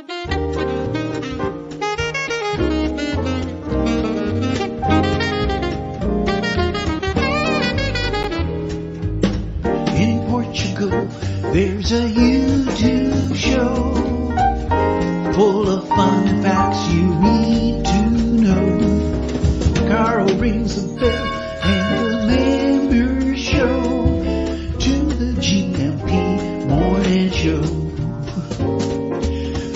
In Portugal, there's a YouTube show full of fun facts you need to know. Carl rings the bell and the members show to the GMP morning show.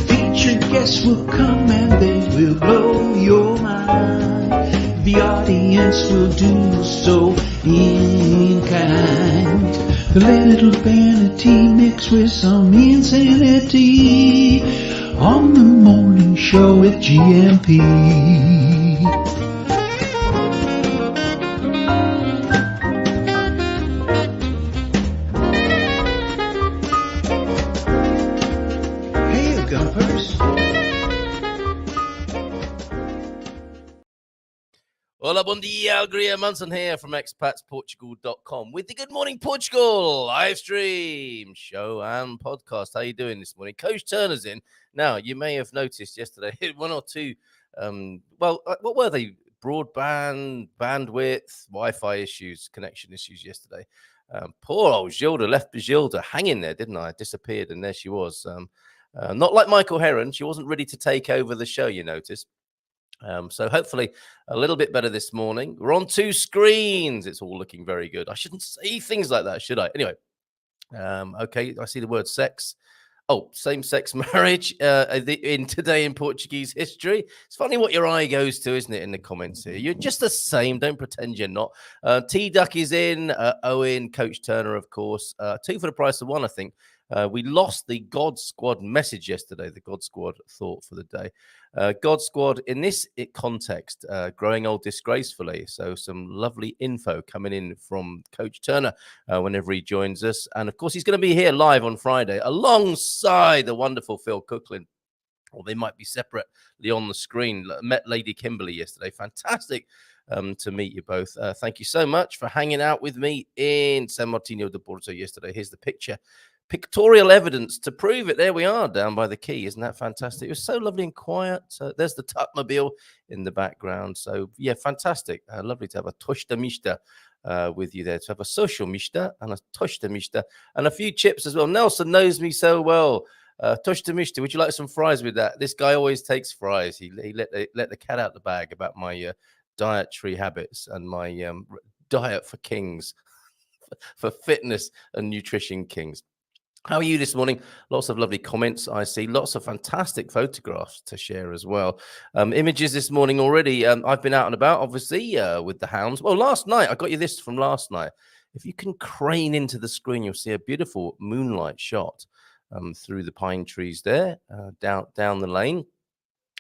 Featured guests will come and they will blow your mind. The audience will do so in kind. The little vanity mixed with some insanity on the morning show with GMP. Hey, Gumpers. Hola, bon dia, Algria Munson here from expatsportugal.com with the Good Morning Portugal live stream, show and podcast. How you doing this morning? Coach Turner's in. Now, you may have noticed yesterday one or two, what were they? Broadband, bandwidth, Wi-Fi issues, connection issues yesterday. Poor old Gilda, left Gilda hanging there, didn't I? Disappeared, and there she was. Not like Michael Heron. She wasn't ready to take over the show, you notice. So hopefully a little bit better this morning. We're on two screens. It's all looking very good. I shouldn't say things like that, should I? Anyway, okay, I see the word sex. Oh, same-sex marriage in today in Portuguese history. It's funny what your eye goes to, isn't it, in the comments here? You're just the same. Don't pretend you're not. T-Duck is in. Owen, Coach Turner, of course. Two for the price of one, I think. We lost the God Squad message yesterday, the God Squad thought for the day. God Squad, in this context, growing old disgracefully. So some lovely info coming in from Coach Turner whenever he joins us. And, of course, he's going to be here live on Friday alongside the wonderful Phil Cooklin. Or they might be separately on the screen. Met Lady Kimberly yesterday. Fantastic to meet you both. Thank you so much for hanging out with me in San Martino de Porto yesterday. Here's the picture. Pictorial evidence to prove it. There we are down by the quay. Isn't that fantastic? It was so lovely and quiet. There's the Tutmobile in the background. So, yeah, fantastic. Lovely to have a tosta mista with you there. To have a social mista and a tosta mista and a few chips as well. Nelson knows me so well. Tosta mista, would you like some fries with that? This guy always takes fries. He let the cat out the bag about my dietary habits and my diet for kings, for fitness and nutrition kings. How are you this morning? Lots of lovely comments. I see lots of fantastic photographs to share as well. Images this morning already. I've been out and about, obviously, with the hounds. Well, last night, I got you this from last night. If you can crane into the screen, you'll see a beautiful moonlight shot through the pine trees there, down the lane.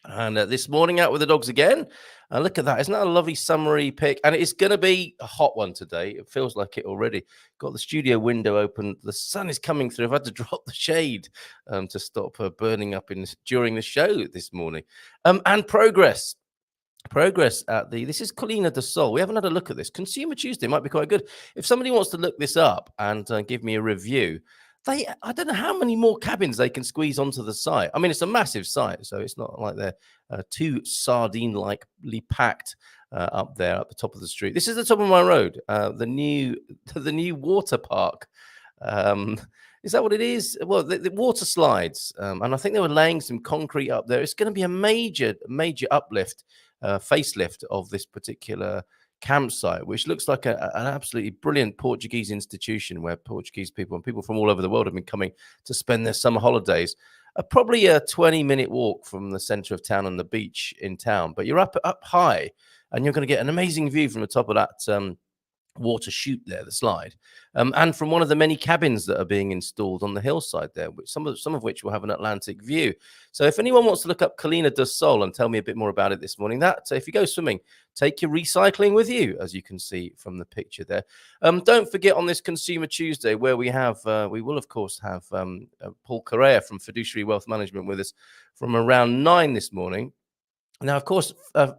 And this morning out with the dogs again. Look at that. Isn't that a lovely summery pic? And it's going to be a hot one today. It feels like it already. Got the studio window open. The sun is coming through. I've had to drop the shade to stop burning up during the show this morning. And progress at this is Colina de Sol. We haven't had a look at this. Consumer Tuesday might be quite good. If somebody wants to look this up and give me a review, I don't know how many more cabins they can squeeze onto the site. I mean, it's a massive site, so it's not like they're too sardine-likely packed up there at the top of the street. This is the top of my road, the new water park. Is that what it is? Well, the water slides, and I think they were laying some concrete up there. It's going to be a major uplift, facelift of this particular campsite, which looks like an absolutely brilliant Portuguese institution where Portuguese people and people from all over the world have been coming to spend their summer holidays. Probably a 20-minute walk from the center of town and the beach in town, but you're up high and you're going to get an amazing view from the top of that water chute there, the slide, and from one of the many cabins that are being installed on the hillside there, which some of which will have an Atlantic view. So if anyone wants to look up Colina do Sol and tell me a bit more about it this morning, so if you go swimming, take your recycling with you, as you can see from the picture there. Don't forget on this Consumer Tuesday, where we will of course have Paul Correa from Fiduciary Wealth Management with us from around 9 this morning. Now, of course,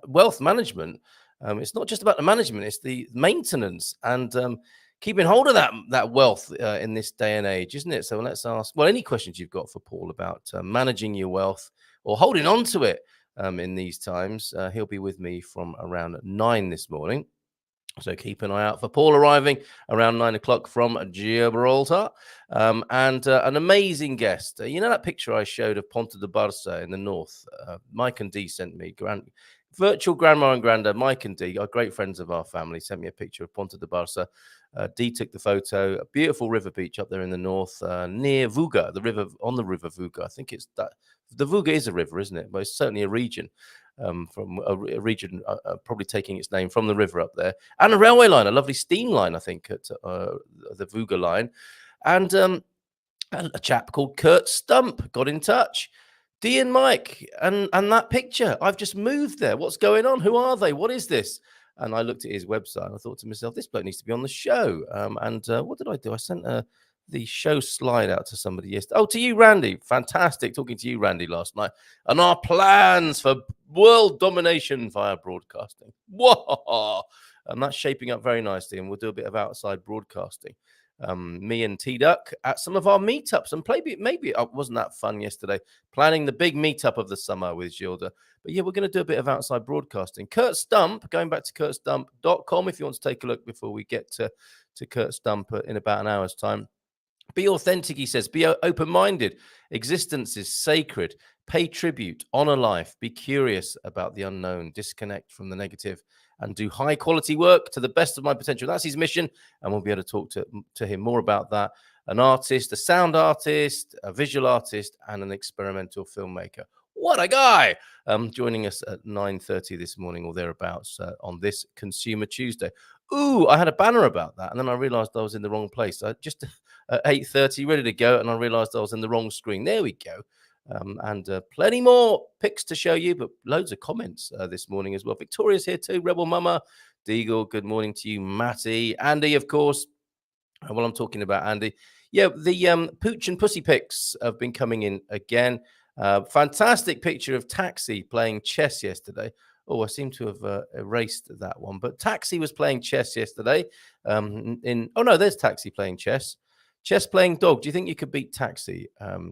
wealth management. It's not just about the management, it's the maintenance and keeping hold of that wealth in this day and age, isn't it? So let's ask, any questions you've got for Paul about managing your wealth or holding on to it in these times. He'll be with me from around 9 this morning. So keep an eye out for Paul arriving around 9 o'clock from Gibraltar. And an amazing guest. You know that picture I showed of Ponta de Barça in the north? Mike and Dee sent me, virtual grandma and granddad, Mike and Dee, are great friends of our family, sent me a picture of Ponta de Barça. Dee took the photo. A beautiful river beach up there in the north, near Vuga, the river, on the river Vuga. I think it's that. The Vuga is a river, isn't it? But it's certainly a region. From a region probably taking its name from the river up there, and a railway line, a lovely steam line, I think, at the Vuga line. And a chap called Curt Stump got in touch. Dee and Mike, and that picture, I've just moved there. What's going on? Who are they? What is this? And I looked at his website and I thought to myself, this bloke needs to be on the show. And what did I do? I sent the show slide out to somebody yesterday. Oh, to you, Randy. Fantastic talking to you, Randy, last night. And our plans for world domination via broadcasting. Whoa! And that's shaping up very nicely. And we'll do a bit of outside broadcasting. Me and T-Duck at some of our meetups. And maybe it wasn't that fun yesterday, planning the big meetup of the summer with Gilda. But yeah, we're going to do a bit of outside broadcasting. Curt Stump, going back to curtstump.com if you want to take a look before we get to Curt Stump in about an hour's time. Be authentic, he says. Be open-minded. Existence is sacred. Pay tribute. Honor life. Be curious about the unknown. Disconnect from the negative. And do high-quality work to the best of my potential. That's his mission. And we'll be able to talk to him more about that. An artist, a sound artist, a visual artist, and an experimental filmmaker. What a guy! Joining us at 9:30 this morning or thereabouts on this Consumer Tuesday. Ooh, I had a banner about that, and then I realized I was in the wrong place. I just at 8:30, ready to go, and I realized I was in the wrong screen. There we go. And plenty more pics to show you, but loads of comments this morning as well. Victoria's here too. Rebel Mama, Deagle, good morning to you. Matty, Andy, of course. Well, I'm talking about Andy. Yeah, the Pooch and Pussy pics have been coming in again. Fantastic picture of Taxi playing chess yesterday. Oh, I seem to have erased that one. But Taxi was playing chess yesterday. Oh, no, there's Taxi playing chess. Chess playing dog. Do you think you could beat Taxi,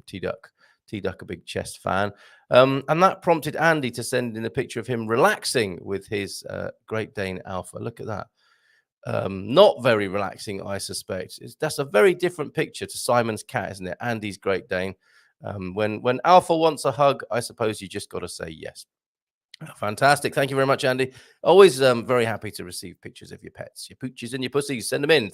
T-Duck? T-Duck, a big chess fan. And that prompted Andy to send in a picture of him relaxing with his Great Dane Alpha. Look at that. Not very relaxing, I suspect. That's a very different picture to Simon's cat, isn't it? Andy's Great Dane. When Alpha wants a hug, I suppose you just got to say yes. Fantastic. Thank you very much, Andy. Always very happy to receive pictures of your pets, your pooches and your pussies. Send them in.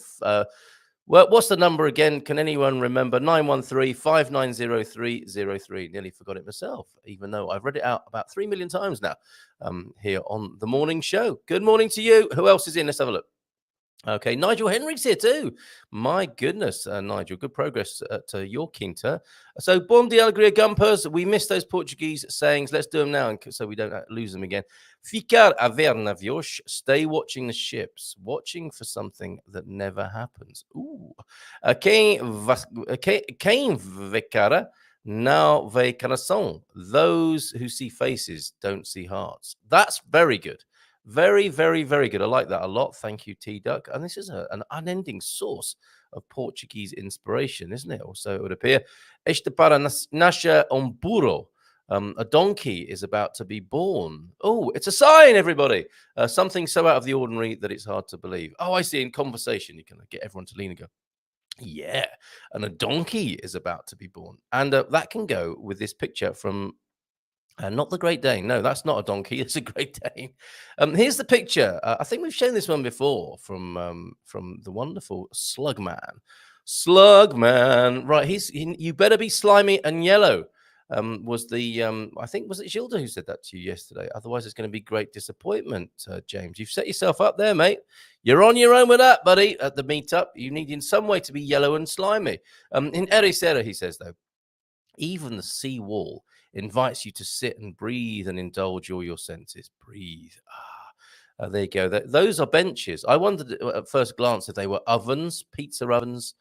Well, what's the number again? Can anyone remember? 913-590-303. Nearly forgot it myself, even though I've read it out about 3 million times now here on the morning show. Good morning to you. Who else is in? Let's have a look. Okay, Nigel Henry's here too. My goodness, Nigel, good progress at your quinta. So, bom dia, alegria, gumpers. We missed those Portuguese sayings. Let's do them now so we don't lose them again. Ficar a ver navios. Stay watching the ships. Watching for something that never happens. Ooh. Quem vê cara não vê coração. Those who see faces don't see hearts. That's very good. Very, very, very good. I like that a lot. Thank you, T-Duck. And this is an unending source of Portuguese inspiration, isn't it? Or so it would appear. Este para nascer burro. A donkey is about to be born. Oh, it's a sign, everybody. Something so out of the ordinary that it's hard to believe. Oh, I see. In conversation, you can get everyone to lean and go, yeah. And a donkey is about to be born. And that can go with this picture from... not the Great Dane. No, that's not a donkey. It's a Great Dane. Here's the picture. I think we've shown this one before from the wonderful Slugman. Slugman. Right. You better be slimy and yellow. Was it Gilda who said that to you yesterday? Otherwise, it's going to be great disappointment, James. You've set yourself up there, mate. You're on your own with that, buddy. At the meetup, you need in some way to be yellow and slimy. In Ericeira, he says, though, even the sea wall invites you to sit and breathe and indulge all your senses. Breathe. There you go. Those are benches. I wondered at first glance if they were ovens, pizza ovens,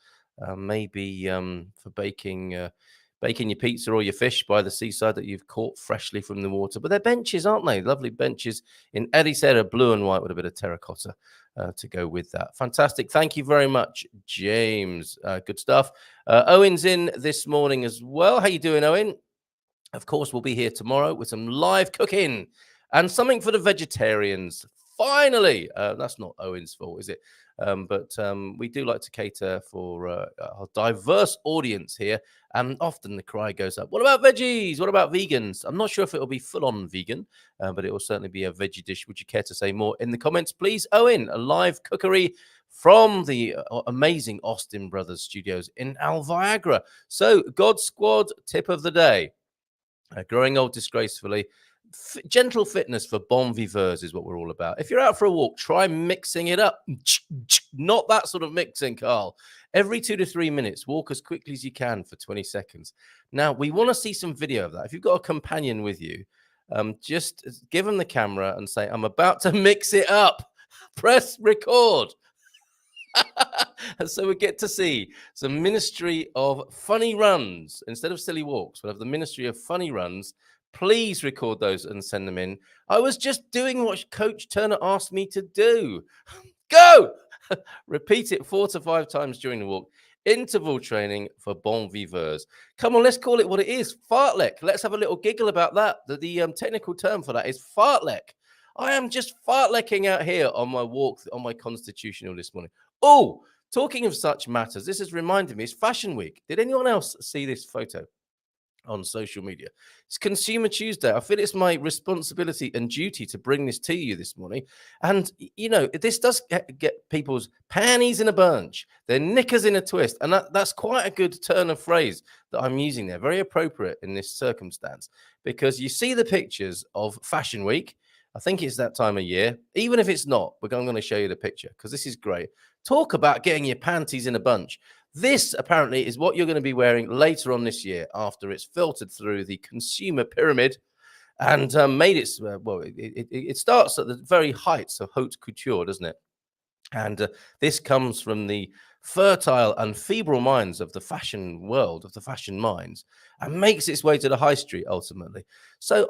maybe for baking your pizza or your fish by the seaside that you've caught freshly from the water. But they're benches, aren't they? Lovely benches in Ericeira, blue and white with a bit of terracotta to go with that. Fantastic. Thank you very much, James. Good stuff. Owen's in this morning as well. How you doing, Owen? Of course, we'll be here tomorrow with some live cooking and something for the vegetarians. Finally, that's not Owen's fault, is it? But we do like to cater for a diverse audience here. And often the cry goes up, what about veggies? What about vegans? I'm not sure if it'll be full-on vegan, but it will certainly be a veggie dish. Would you care to say more in the comments, please? Owen, a live cookery from the amazing Austin Brothers Studios in Alviagra. So, God Squad tip of the day. Growing old disgracefully. Gentle fitness for bon viveurs is what we're all about. If you're out for a walk, try mixing it up. Not that sort of mixing, Carl. Every 2 to 3 minutes, walk as quickly as you can for 20 seconds. Now, we want to see some video of that. If you've got a companion with you, just give them the camera and say, I'm about to mix it up. Press record. And so we get to see some ministry of funny runs. Instead of silly walks, we'll have the ministry of funny runs. Please record those and send them in. I was just doing what Coach Turner asked me to do. Go! Repeat it 4 to 5 times during the walk. Interval training for bon viveurs. Come on, let's call it what it is. Fartlek. Let's have a little giggle about that. The technical term for that is fartlek. I am just fartlecking out here on my walk, on my constitutional this morning. Oh, talking of such matters, this has reminded me, it's Fashion Week. Did anyone else see this photo on social media? It's Consumer Tuesday. I feel it's my responsibility and duty to bring this to you this morning. And, you know, this does get people's panties in a bunch, their knickers in a twist. And that's quite a good turn of phrase that I'm using there. Very appropriate in this circumstance, because you see the pictures of Fashion Week. I think it's that time of year. Even if it's not, I'm going to show you the picture because this is great. Talk about getting your panties in a bunch. This apparently is what you're going to be wearing later on this year after it's filtered through the consumer pyramid and made its, it starts at the very heights of haute couture, doesn't it? And this comes from the fertile and febrile minds of the fashion world, of the fashion minds, and makes its way to the high street ultimately. So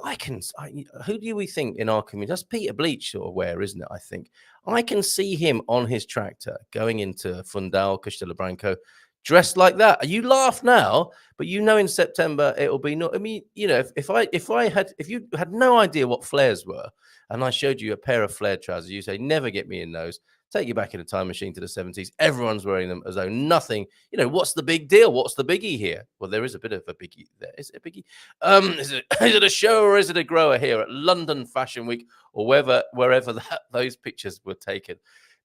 who do we think in our community? That's Peter Bleach sort of wear, isn't it? I think I can see him on his tractor going into Fundal, Castelo Branco, dressed like that. You laugh now, but you know in September it'll be not. I mean, you know, if you had no idea what flares were, and I showed you a pair of flared trousers, you say never get me in those. Take you back in a time machine to the 70s. Everyone's wearing them as though nothing, you know, what's the big deal? What's the biggie here? Well, there is a bit of a biggie there. Is it a biggie? Is it a show or is it a grower here at London Fashion Week or wherever those pictures were taken?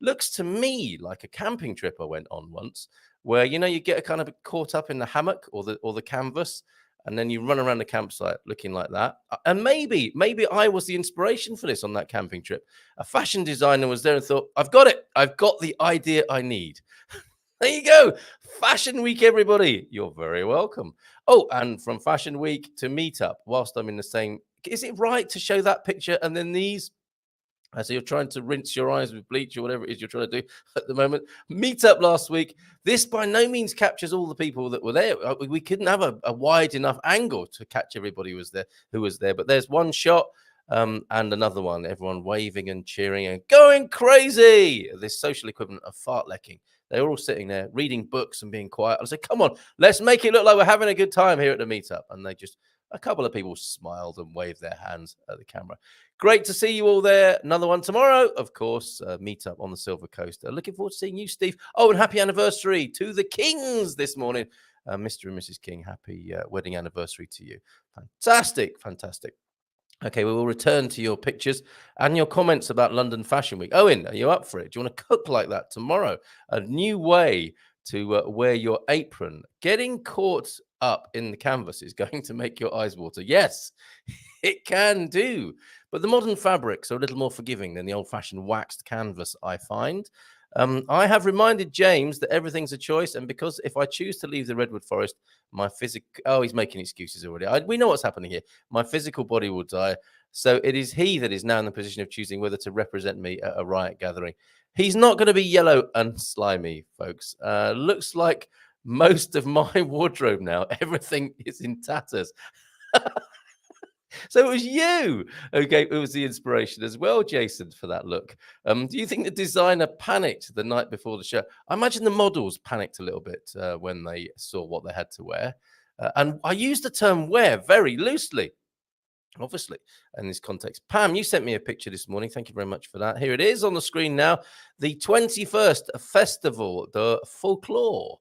Looks to me like a camping trip I went on once where, you know, you get kind of caught up in the hammock or the canvas, and then you run around the campsite looking like that. And maybe I was the inspiration for this on that camping trip. A fashion designer was there and thought, I've got it. I've got the idea I need. There you go. Fashion Week, everybody. You're very welcome. Oh, and from Fashion Week to Meetup, whilst I'm in the same, is it right to show that picture and then these? So you're trying to rinse your eyes with bleach or whatever it is you're trying to do at the moment. Meetup last week. This by no means captures all the people that were there. We couldn't have a wide enough angle to catch everybody who was there. But there's one shot and another one. Everyone waving and cheering and going crazy. This social equivalent of fartlecking. They were all sitting there reading books and being quiet. I said, come on, let's make it look like we're having a good time here at the meetup. And a couple of people smiled and waved their hands at the camera. Great to see you all there. Another one tomorrow, of course, meetup on the Silver Coast. Looking forward to seeing you, Steve. Oh, and happy anniversary to the Kings this morning. Mr. and Mrs. King, happy wedding anniversary to you. Fantastic, fantastic. Okay, we will return to your pictures and your comments about London Fashion Week. Owen, are you up for it? Do you want to cook like that tomorrow? A new way to wear your apron. Getting caught up in the canvas is going to make your eyes water. Yes, it can do. But the modern fabrics are a little more forgiving than the old-fashioned waxed canvas, I find. I have reminded James that everything's a choice, and because if I choose to leave the Redwood Forest, my physical... Oh, he's making excuses already. We know what's happening here. My physical body will die. So it is he that is now in the position of choosing whether to represent me at a riot gathering. He's not going to be yellow and slimy, folks. Looks like most of my wardrobe now. Everything is in tatters. So it was you. Okay, it was the inspiration as well, Jason, for that look. Do you think the designer panicked the night before the show? I imagine the models panicked a little bit when they saw what they had to wear. And I use the term wear very loosely, obviously, in this context. Pam, you sent me a picture this morning. Thank you very much for that. Here it is on the screen now. The 21st Festival de Folklore.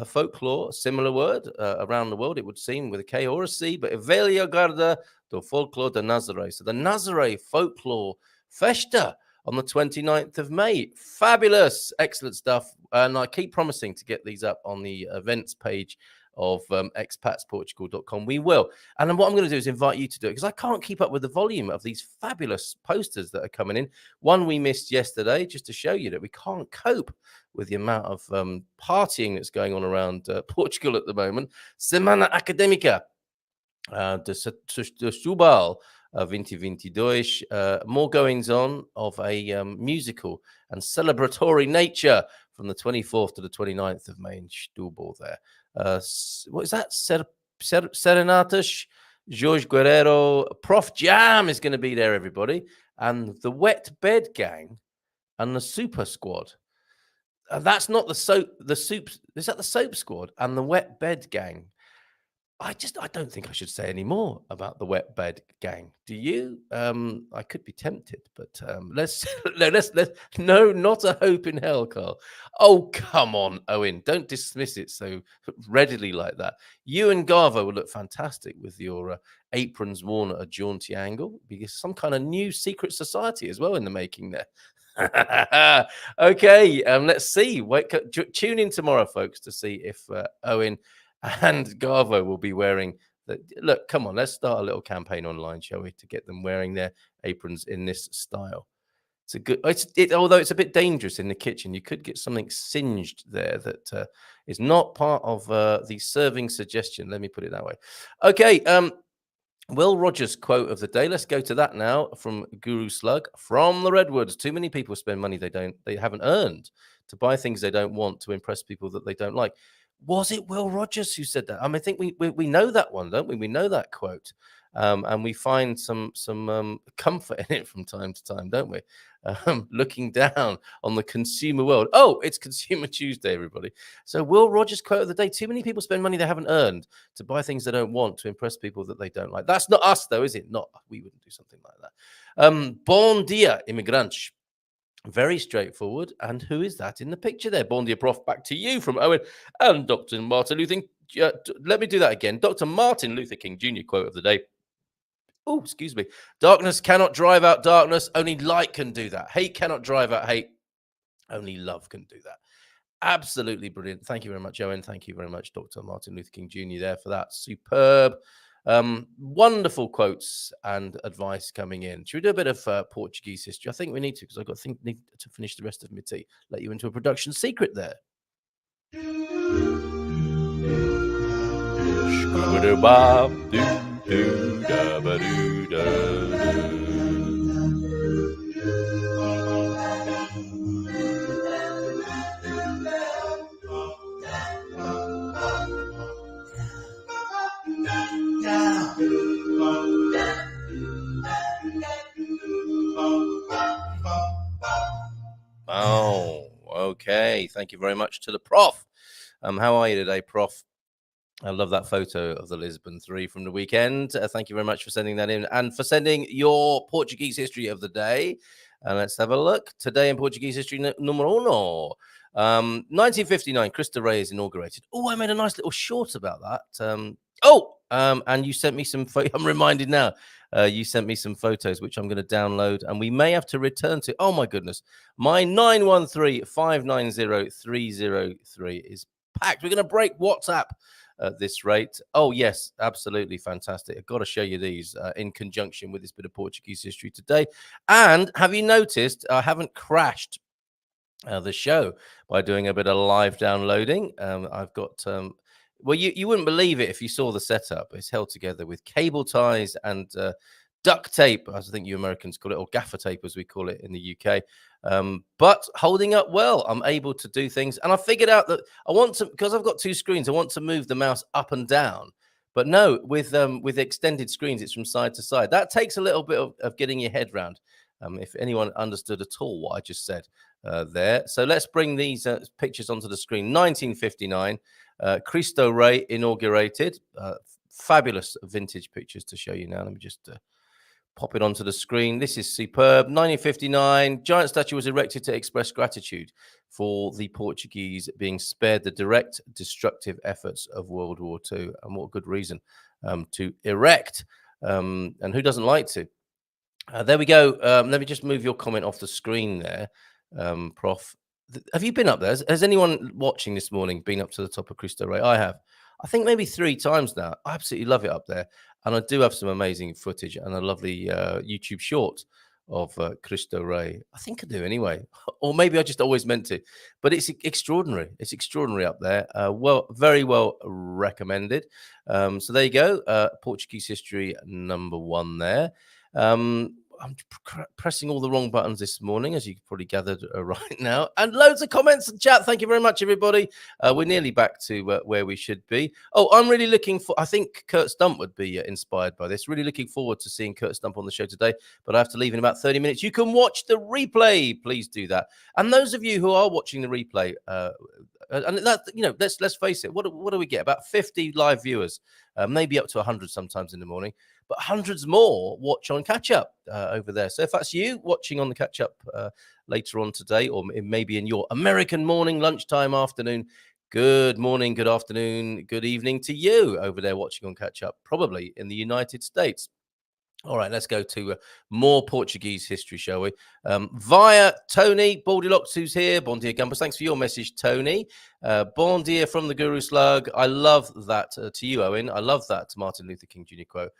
Folklore, similar word around the world, it would seem, with a K or a C, but Velha Guarda do Folklore de Nazaré. So the Nazaré Folklore Festa on the 29th of May. Fabulous, excellent stuff. And I keep promising to get these up on the events page of expatsportugal.com. We will. And then what I'm going to do is invite you to do it, because I can't keep up with the volume of these fabulous posters that are coming in. One we missed yesterday, just to show you that we can't cope with the amount of partying that's going on around Portugal at the moment. Semana Académica de Setúbal 2022, more goings on of a musical and celebratory nature from the 24th to the 29th of May in Setúbal there. What is that? Serenatas, Jorge Guerrero, Prof Jam is going to be there, everybody, and the Wet Bed Gang and the Super Squad. That's not the soap. The soup is that the Soap Squad and the Wet Bed Gang. I don't think I should say any more about the Wet Bed Gang. Do you? I could be tempted, but let's no, not a hope in hell, Carl. Oh, come on, Owen. Don't dismiss it so readily like that. You and Garvo would look fantastic with your aprons worn at a jaunty angle, because some kind of new secret society as well in the making there. Okay, let's see. Tune in tomorrow, folks, to see if Owen and Garvo will be wearing the look. Come on, let's start a little campaign online, shall we, to get them wearing their aprons in this style. It's a good. Although it's a bit dangerous in the kitchen, you could get something singed there that is not part of the serving suggestion. Let me put it that way. Okay. Will Rogers quote of the day. Let's go to that now from Guru Slug from the Redwoods. Too many people spend money they haven't earned to buy things they don't want to impress people that they don't like. Was it Will Rogers who said that? I mean, I think we know that one, don't we? We know that quote, and we find some comfort in it from time to time, don't we? Looking down on the consumer world. Oh, it's Consumer Tuesday, everybody. So Will Rogers quote of the day: too many people spend money they haven't earned to buy things they don't want to impress people that they don't like. That's not us, though, is it? Not. We wouldn't do something like that. Bon dia, imigrantes. Very straightforward. And who is that in the picture there? Bon dia, Prof. Back to you from Owen and Dr. Martin Luther King. Let me do that again. Dr. Martin Luther King Jr. quote of the day. Oh, excuse me. Darkness cannot drive out darkness. Only light can do that. Hate cannot drive out hate. Only love can do that. Absolutely brilliant. Thank you very much, Owen. Thank you very much, Dr. Martin Luther King Jr. there for that superb, wonderful quotes and advice coming in. Should we do a bit of Portuguese history? I think we need to, because I've got need to finish the rest of my tea. Let you into a production secret there. Oh, okay. Thank you very much to the Prof. How are you today, Prof? I love that photo of the Lisbon 3 from the weekend. Thank you very much for sending that in and for sending your Portuguese history of the day. And let's have a look. Today in Portuguese history, numero uno. 1959, Cristo Rei is inaugurated. Oh, I made a nice little short about that. And you sent me some I'm reminded now. You sent me some photos, which I'm going to download, and we may have to return to. Oh, my goodness. My 913-590-303 is packed. We're going to break WhatsApp at this rate. Oh, yes, absolutely fantastic. I've got to show you these in conjunction with this bit of Portuguese history today. And have you noticed I haven't crashed the show by doing a bit of live downloading? I've got... well, you wouldn't believe it if you saw the setup. It's held together with cable ties and duct tape, as I think you Americans call it, or gaffer tape, as we call it in the UK. But holding up well. I'm able to do things. And I figured out that I want to, because I've got two screens, I want to move the mouse up and down. But no, with extended screens, it's from side to side. That takes a little bit of getting your head round. If anyone understood at all what I just said there. So let's bring these pictures onto the screen. 1959. Cristo Rey inaugurated. Fabulous vintage pictures to show you now. Let me just pop it onto the screen. This is superb. 1959, giant statue was erected to express gratitude for the Portuguese being spared the direct destructive efforts of World War II. And what good reason to erect. And who doesn't like to? There we go. Let me just move your comment off the screen there, Prof. Have you been up there? Has anyone watching this morning been up to the top of Cristo Rey? I have. I think maybe 3 times now. I absolutely love it up there. And I do have some amazing footage and a lovely YouTube short of Cristo Rey. I think I do anyway. Or maybe I just always meant to. But it's extraordinary. It's extraordinary up there. Well, very well recommended. So there you go. Portuguese history number 1 there. I'm pressing all the wrong buttons this morning, as you probably gathered right now. And loads of comments and chat. Thank you very much, everybody. We're nearly back to where we should be. Oh, I'm really looking for, I think Curt Stump would be inspired by this. Really looking forward to seeing Curt Stump on the show today, but I have to leave in about 30 minutes. You can watch the replay. Please do that. And those of you who are watching the replay, and that, you know, let's face it, what do we get? About 50 live viewers, maybe up to 100 sometimes in the morning, but hundreds more watch on catch up over there. So if that's you watching on the catch up later on today, or maybe in your American morning, lunchtime, afternoon, good morning, good afternoon, good evening to you over there watching on catch up, probably in the United States. All right, let's go to more Portuguese history, shall we? Via Tony Baldilocks, who's here. Bon dia, Gumpers. Thanks for your message, Tony. Bon dia from the Guru Slug. I love that. To you, Owen. I love that Martin Luther King Jr. quote.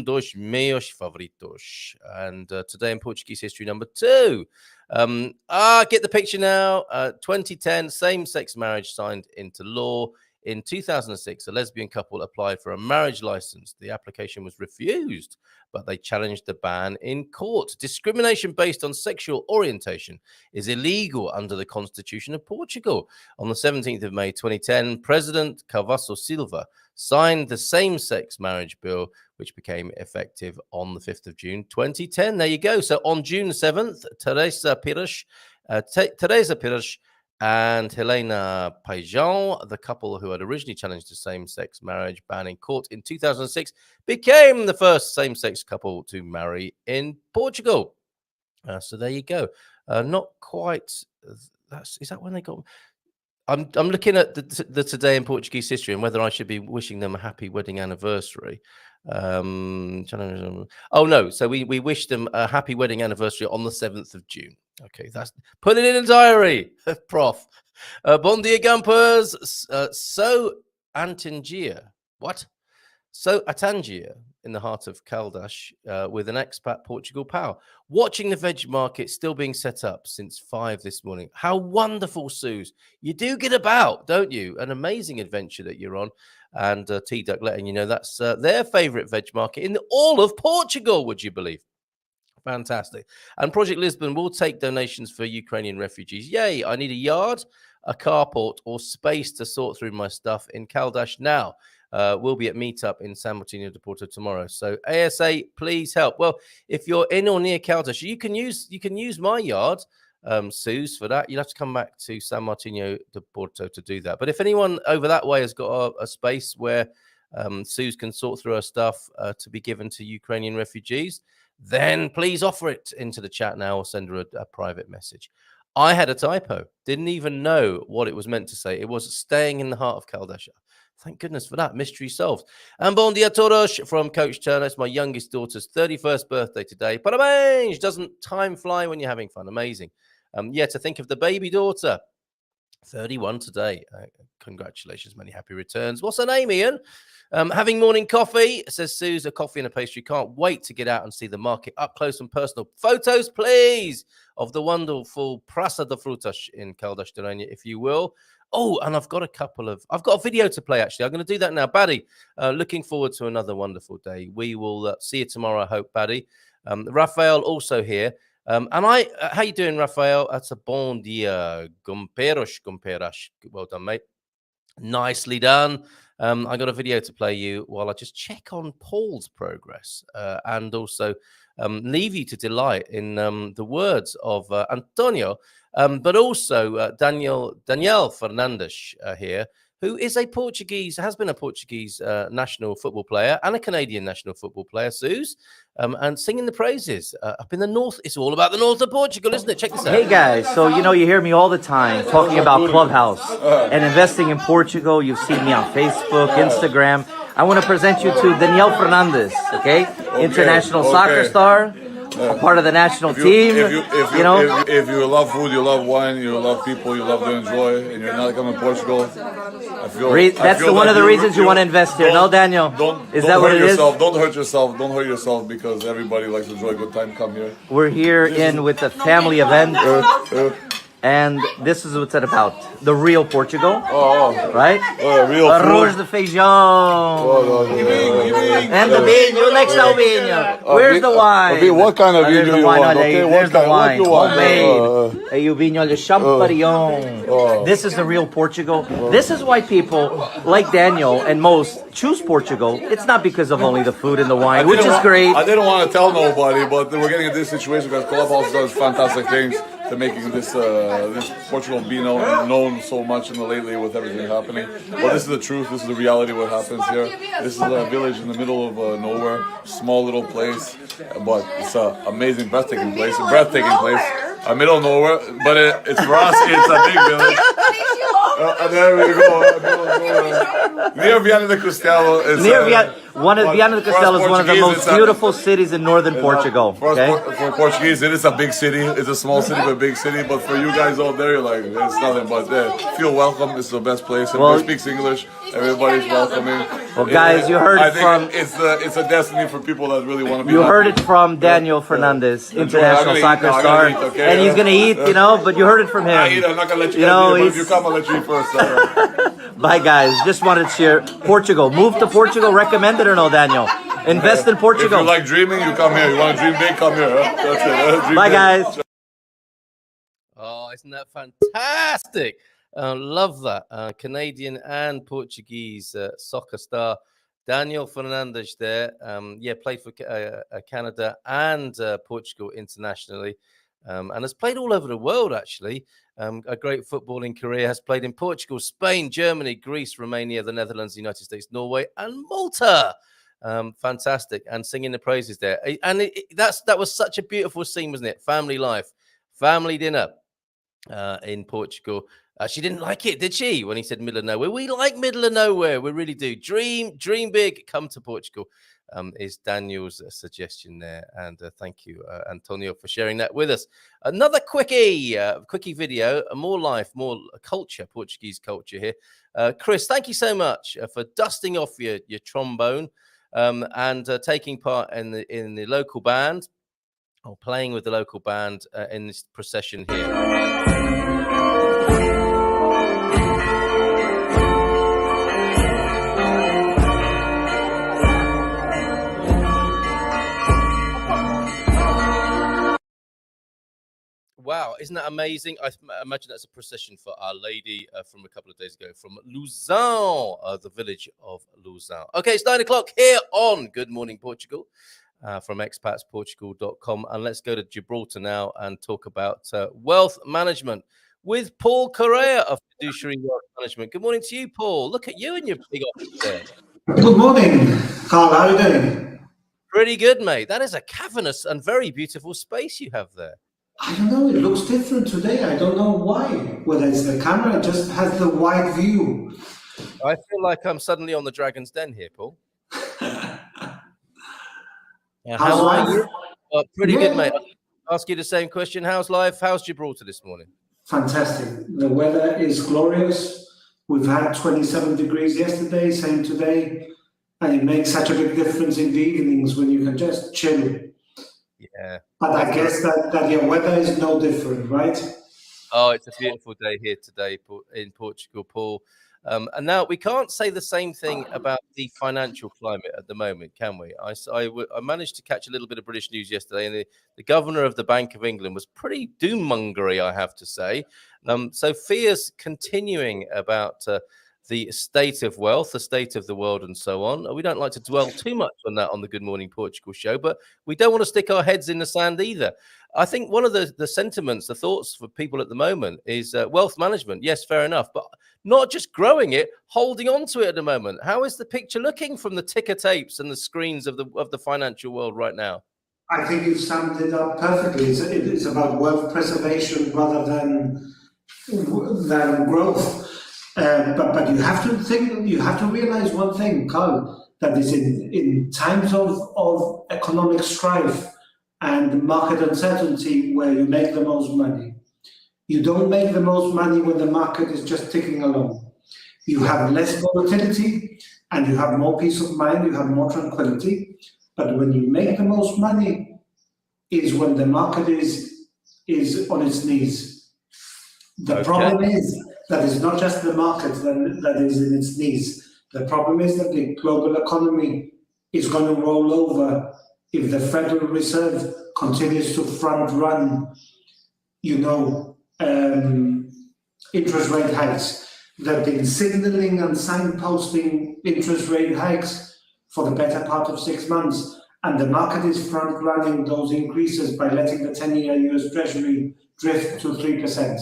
Dos meus favoritos. And today in Portuguese history number 2. Get the picture now. 2010, same-sex marriage signed into law. In 2006, a lesbian couple applied for a marriage license. The application was refused, but they challenged the ban in court. Discrimination based on sexual orientation is illegal under the Constitution of Portugal. On the 17th of May 2010, President Cavaco Silva signed the same-sex marriage bill, which became effective on the 5th of June 2010. There you go. So on June 7th, Teresa Pires and Helena Paixão, the couple who had originally challenged the same-sex marriage ban in court in 2006, became the first same-sex couple to marry in Portugal. So there you go. Not quite. Is that when they got? I'm looking at the today in Portuguese history and whether I should be wishing them a happy wedding anniversary. Oh no, so we wish them a happy wedding anniversary on the 7th of June. Okay, that's put it in a diary, Prof. Bon dia, Gumpers. So Antangia. What? So Atangia, in the heart of Caldas, with an expat Portugal pal. Watching the veg market still being set up since 5 this morning. How wonderful, Suze. You do get about, don't you? An amazing adventure that you're on. And T-Duck letting you know that's their favourite veg market in all of Portugal, would you believe? Fantastic. And Project Lisbon will take donations for Ukrainian refugees. Yay, I need a yard, a carport, or space to sort through my stuff in Caldas now. We'll be at Meetup in San Martino de Porto tomorrow. So ASA, please help. Well, if you're in or near Caldas, you can use my yard, Suze, for that. You'll have to come back to San Martino de Porto to do that. But if anyone over that way has got a space where Suze can sort through her stuff to be given to Ukrainian refugees, then please offer it into the chat now or send her a private message. I had a typo. Didn't even know what it was meant to say. It was staying in the heart of Caldas. Thank goodness for that. Mystery solved. And bon dia todos from Coach Turner. It's my youngest daughter's 31st birthday today. Parabéns! Doesn't time fly when you're having fun? Amazing. Yeah, to think of the baby daughter. 31 today. Congratulations. Many happy returns. What's her name, Ian? Having morning coffee, says Suze, a coffee and a pastry. Can't wait to get out and see the market up close and personal. Photos, please, of the wonderful Praça de Frutas in Caldas de Rainha, if you will. Oh, and I've got a video to play, actually. I'm going to do that now. Baddy, looking forward to another wonderful day. We will see you tomorrow, I hope, Baddy. Raphael also here. How you doing, Raphael? That's a bon dia. Gumperas. Well done, mate. Nicely done. I got a video to play you while I just check on Paul's progress and also leave you to delight in the words of Antonio, but also Daniel Fernandez here, who is a Portuguese, has been a Portuguese national football player and a Canadian national football player, Suze, and singing the praises up in the north. It's all about the north of Portugal, isn't it? Check this out. Hey guys, so you hear me all the time talking about Clubhouse and investing in Portugal. You've seen me on Facebook, Instagram. I want to present you to Daniel Fernandez, okay? International soccer star. A part of the national team. If you love food, you love wine, you love people, you love to enjoy, and you're not coming to Portugal, that's one of the reasons you want to invest here. No, Daniel? Is that what it is? Don't hurt yourself. Don't hurt yourself because everybody likes to enjoy a good time. Come here. We're here with a family event. And this is what's it about. The real Portugal. Right? Real Arroz de feijão. And the vinho. Next to vinho. Where's the wine? What kind of vinho do you want? There's the wine. Homemade. Hey, o vinho de Champagnon. This is the real Portugal. This is why people, like Daniel and most, choose Portugal. It's not because of only the food and the wine, which is great. I didn't want to tell nobody, but we're getting in this situation because Clubhouse does fantastic things to making this Portugal be known so much lately with everything happening. But this is the truth. This is the reality of what happens here. This is a village in the middle of nowhere, small little place, but it's an amazing, breathtaking place. Middle of nowhere, but it's for us. It's a big village. There we go. Near Viana do Castelo. Viana do Castelo is one of the most beautiful cities in northern Portugal. For Portuguese, it is a big city. It's a small city, but a big city. But for you guys out there, you're like, it's nothing but feel welcome. It's the best place. Everybody speaks English. Everybody's welcoming. Well, guys, you heard it from... It's a destiny for people that really want to be. You heard it from Daniel Fernandez, international soccer star. And he's going to eat, but you heard it from him. I'm not going to let you but if you come, I'll let you eat first. Bye, guys. Just wanted to share Portugal. Move to Portugal. Recommended or no, Daniel? Invest in Portugal. If you like dreaming, you come here. You want to dream big, come here. That's it. Bye, guys. Oh, isn't that fantastic? Love that. Canadian and Portuguese soccer star Daniel Fernandez there. Played for Canada and Portugal internationally. And has played all over the world, actually. A great footballing career. Has played in Portugal, Spain, Germany, Greece, Romania, the Netherlands, the United States, Norway, and Malta. Fantastic. And singing the praises there. And that was such a beautiful scene, wasn't it? Family life, family dinner in Portugal. She didn't like it, did she? When he said middle of nowhere. We like middle of nowhere. We really do. Dream big. Come to Portugal. Is Daniel's suggestion there. And thank you, Antonio, for sharing that with us. Another quickie video, more life, more culture, Portuguese culture here. Chris, thank you so much for dusting off your trombone and taking part in the local band, or playing with the local band in this procession here. Wow, isn't that amazing? I imagine that's a procession for Our Lady from a couple of days ago from Luzão, the village of Luzão. Okay, it's 9 o'clock here on Good Morning Portugal from expatsportugal.com. And let's go to Gibraltar now and talk about wealth management with Paul Correa of Fiduciary Wealth Management. Good morning to you, Paul. Look at you in your big office there. Good morning, Carl. How are you doing? Pretty good, mate. That is a cavernous and very beautiful space you have there. I don't know, it looks different today. I don't know why. Whether it's the camera, it just has the wide view. I feel like I'm suddenly on the Dragon's Den here, Paul. How's life? Pretty good, mate. I'll ask you the same question. How's life? How's Gibraltar this morning? Fantastic. The weather is glorious. We've had 27 degrees yesterday, same today. And it makes such a big difference in the evenings when you can just chill. Yeah. But I guess that your weather is no different, right? Oh, it's a beautiful day here today in Portugal, Paul. And now we can't say the same thing about the financial climate at the moment, can we? I managed to catch a little bit of British news yesterday, and the governor of the Bank of England was pretty doom-mongery, I have to say. So fears continuing about the state of wealth, the state of the world, and so on. We don't like to dwell too much on that on the Good Morning Portugal show, but we don't want to stick our heads in the sand either. I think one of the sentiments, the thoughts for people at the moment is wealth management. Yes, fair enough, but not just growing it, holding on to it at the moment. How is the picture looking from the ticker tapes and the screens of the financial world right now? I think you've summed it up perfectly. It's about wealth preservation rather than growth. But you have to realize one thing, Carl, that is in times of economic strife and market uncertainty where you make the most money. You don't make the most money when the market is just ticking along. You have less volatility and you have more peace of mind, you have more tranquility. But when you make the most money is when the market is on its knees. The problem is that it's not just the market that is in its knees. The problem is that the global economy is going to roll over if the Federal Reserve continues to front run, interest rate hikes. They've been signaling and signposting interest rate hikes for the better part of 6 months, and the market is front running those increases by letting the 10-year US Treasury drift to 3%.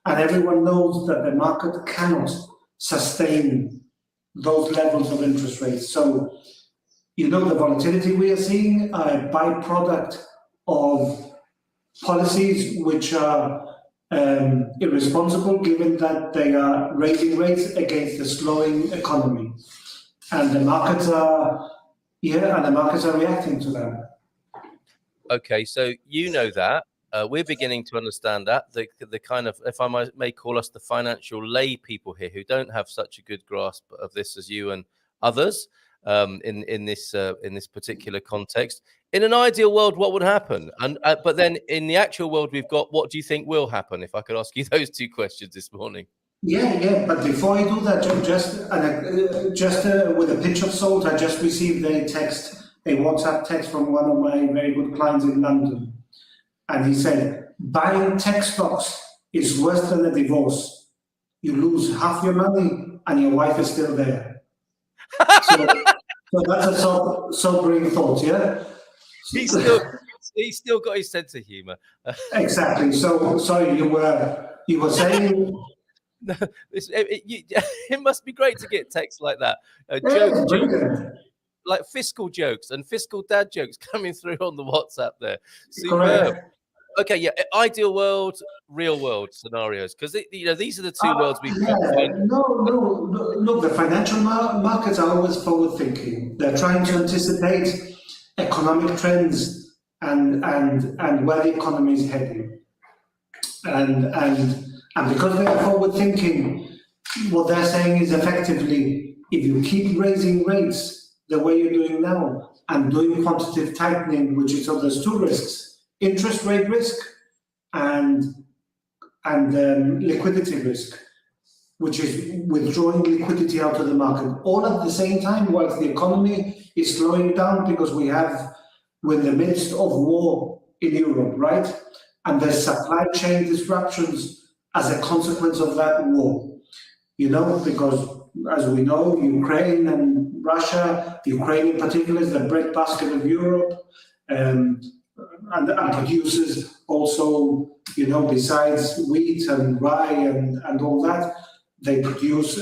And everyone knows that the market cannot sustain those levels of interest rates. So, the volatility we are seeing are a byproduct of policies which are irresponsible, given that they are raising rates against a slowing economy. And the markets are reacting to that. Okay, so that. We're beginning to understand that the kind of, if I may call us the financial lay people here who don't have such a good grasp of this as you and others in this particular context. In an ideal world, what would happen? And but then in the actual world we've got, what do you think will happen? If I could ask you those two questions this morning. Yeah. But before I do that, just with a pinch of salt, I just received a WhatsApp text from one of my very good clients in London. And he said, buying tech stocks is worse than a divorce. You lose half your money and your wife is still there. So that's a sobering thought, yeah? He's still got his sense of humor. Exactly. So, sorry, you were saying... No, it must be great to get texts like that. Jokes. Like fiscal jokes and fiscal dad jokes coming through on the WhatsApp there. Superb. Okay, yeah, ideal world, real world scenarios, because these are the two worlds we've got. No. Look, the financial markets are always forward-thinking. They're trying to anticipate economic trends and where the economy is heading. And because they are forward-thinking, what they're saying is effectively, if you keep raising rates the way you're doing now and doing quantitative tightening, which is, so there's two risks: interest rate risk and liquidity risk, which is withdrawing liquidity out of the market, all at the same time, whilst the economy is slowing down because we're in the midst of war in Europe, right? And there's supply chain disruptions as a consequence of that war, because as we know, Ukraine and Russia, Ukraine in particular is the breadbasket of Europe, and produces also, besides wheat and rye and all that, they produce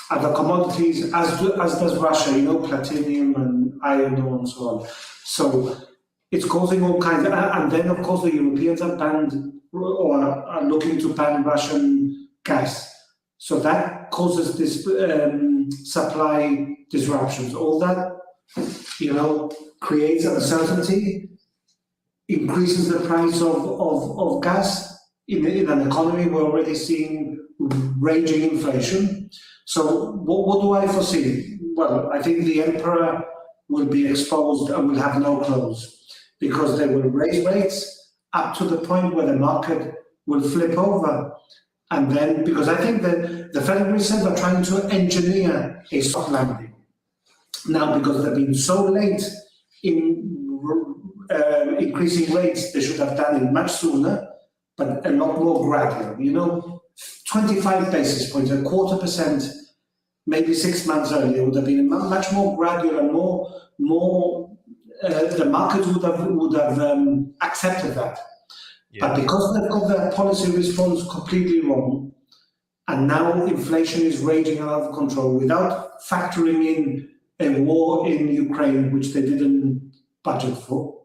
other commodities, as does Russia, platinum and iron ore and so on. So it's causing all kinds of, and then of course the Europeans have banned or are looking to ban Russian gas. So that causes this supply disruptions. All that, creates uncertainty, increases the price of gas in an economy we're already seeing raging inflation. So what do I foresee? Well, I think the emperor will be exposed and will have no clothes, because they will raise rates up to the point where the market will flip over. And then, because I think that the Federal Reserve are trying to engineer a soft landing. Now, because they've been so late in increasing rates, they should have done it much sooner, but a lot more gradual, 25 basis points, 0.25%, maybe 6 months earlier, would have been much more gradual and more. The market would have accepted that. Yeah. But because they've got their policy response completely wrong, and now inflation is raging out of control without factoring in a war in Ukraine, which they didn't budget for.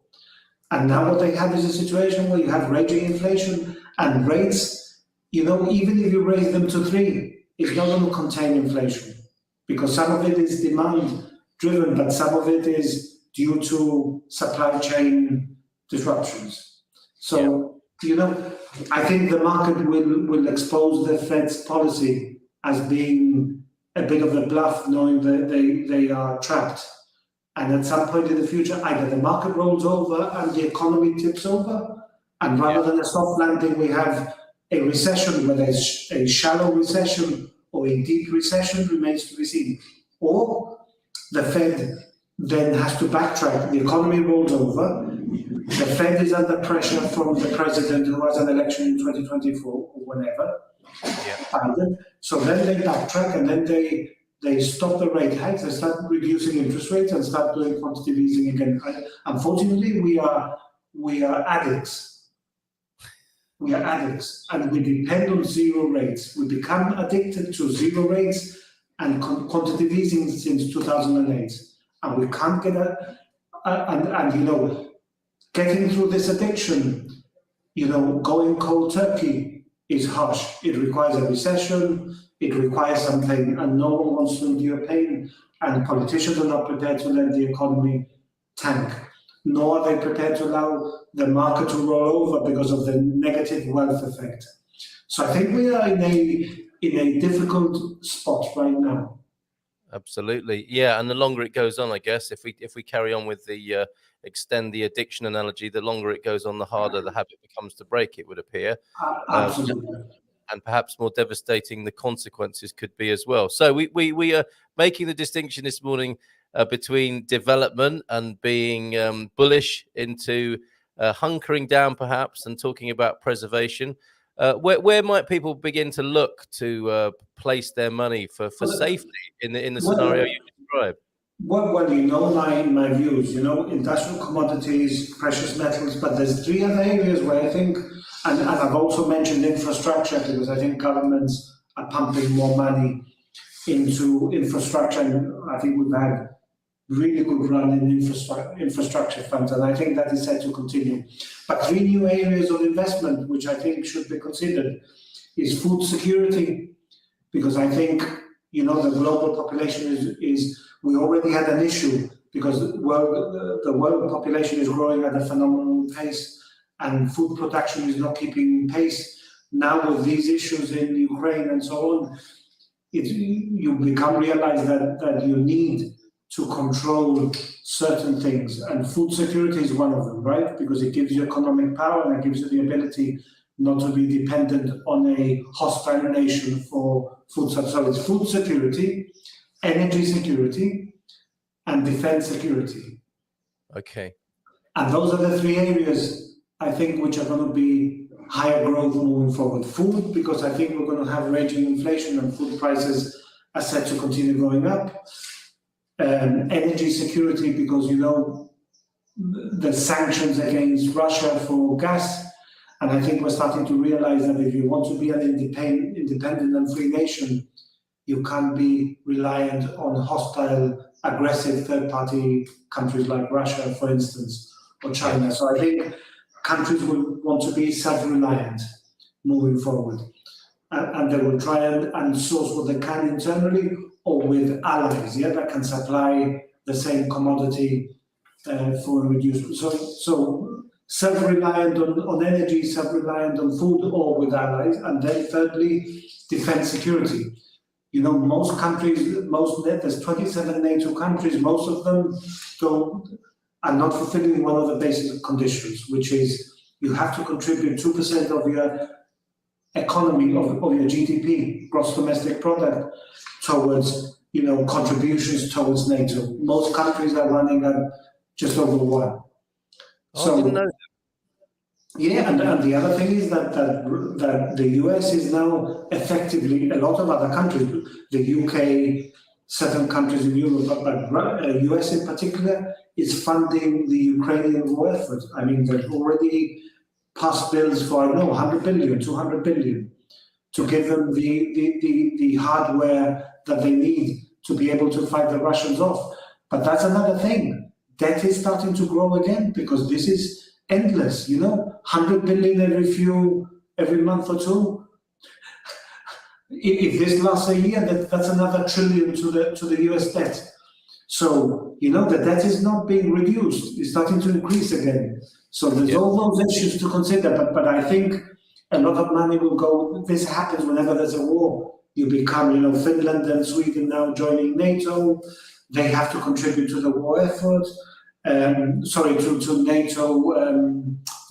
And now what they have is a situation where you have raging inflation and rates, even if you raise them to 3, it's not going to contain inflation, because some of it is demand driven, but some of it is due to supply chain disruptions. So, I think the market will expose the Fed's policy as being a bit of a bluff, knowing that they are trapped. And at some point in the future, either the market rolls over and the economy tips over, and rather than a soft landing, we have a recession, whether it's a shallow recession or a deep recession remains to be seen. Or the Fed then has to backtrack. The economy rolls over. The Fed is under pressure from the president who has an election in 2024 or whenever. Yeah. So then they backtrack, and then they stop the rate hikes. They start reducing interest rates and start doing quantitative easing again. Unfortunately, we are addicts. We are addicts, and we depend on zero rates. We become addicted to zero rates and quantitative easing since 2008. And we can't get getting through this addiction, going cold turkey is harsh. It requires a recession, it requires something, and no one wants to endure pain. And politicians are not prepared to let the economy tank, nor are they prepared to allow the market to roll over because of the negative wealth effect. So I think we are in a difficult spot right now. Absolutely, yeah. And the longer it goes on, I guess, if we carry on with the extend the addiction analogy, the longer it goes on, the harder the habit becomes to break, it would appear. Absolutely. And perhaps more devastating the consequences could be as well. So we are making the distinction this morning between development and being bullish into hunkering down, perhaps, and talking about preservation. Where might people begin to look to place their money for safety in the scenario you described? Well, my views, industrial commodities, precious metals, but there's 3 other areas where I think, and I've also mentioned infrastructure, because I think governments are pumping more money into infrastructure, and I think we've had really good run in infrastructure funds, and I think that is set to continue. But 3 new areas of investment, which I think should be considered, is food security, because I think, the global population is we already had an issue because the world population is growing at a phenomenal pace and food production is not keeping pace. Now with these issues in Ukraine and so on, you realize that you need to control certain things, and food security is one of them, right? Because it gives you economic power and it gives you the ability not to be dependent on a hostile nation for food supply. So it's food security, energy security, and defense security. Okay. And those are the 3 areas, I think, which are going to be higher growth moving forward. Food, because I think we're going to have raging inflation and food prices are set to continue going up. Energy security, because, the sanctions against Russia for gas. And I think we're starting to realize that if you want to be an independent and free nation, you can't be reliant on hostile, aggressive third-party countries like Russia, for instance, or China. So I think countries will want to be self-reliant moving forward. And they will try and source what they can internally or with allies, that can supply the same commodity for a reduced. So self-reliant on energy, self-reliant on food, or with allies. And then thirdly, defense security. Most countries, there's 27 NATO countries, most of them are not fulfilling one of the basic conditions, which is you have to contribute 2% of your economy, of your GDP, gross domestic product, towards, contributions towards NATO. Most countries are running at just over 1. I didn't know that. Yeah, and the other thing is that the US is now effectively, a lot of other countries, the UK, certain countries in Europe, but US in particular, is funding the Ukrainian war effort. I mean, they've already passed bills for, I don't know, 100 billion, 200 billion to give them the hardware that they need to be able to fight the Russians off. But that's another thing. Debt is starting to grow again because this is endless, 100 billion every month or two. If this lasts a year, that's another trillion to the US debt. So, the debt is not being reduced, it's starting to increase again. So there's all those issues to consider, but I think a lot of money will go. This happens whenever there's a war. You become, Finland and Sweden now joining NATO. They have to contribute to the war effort. To NATO,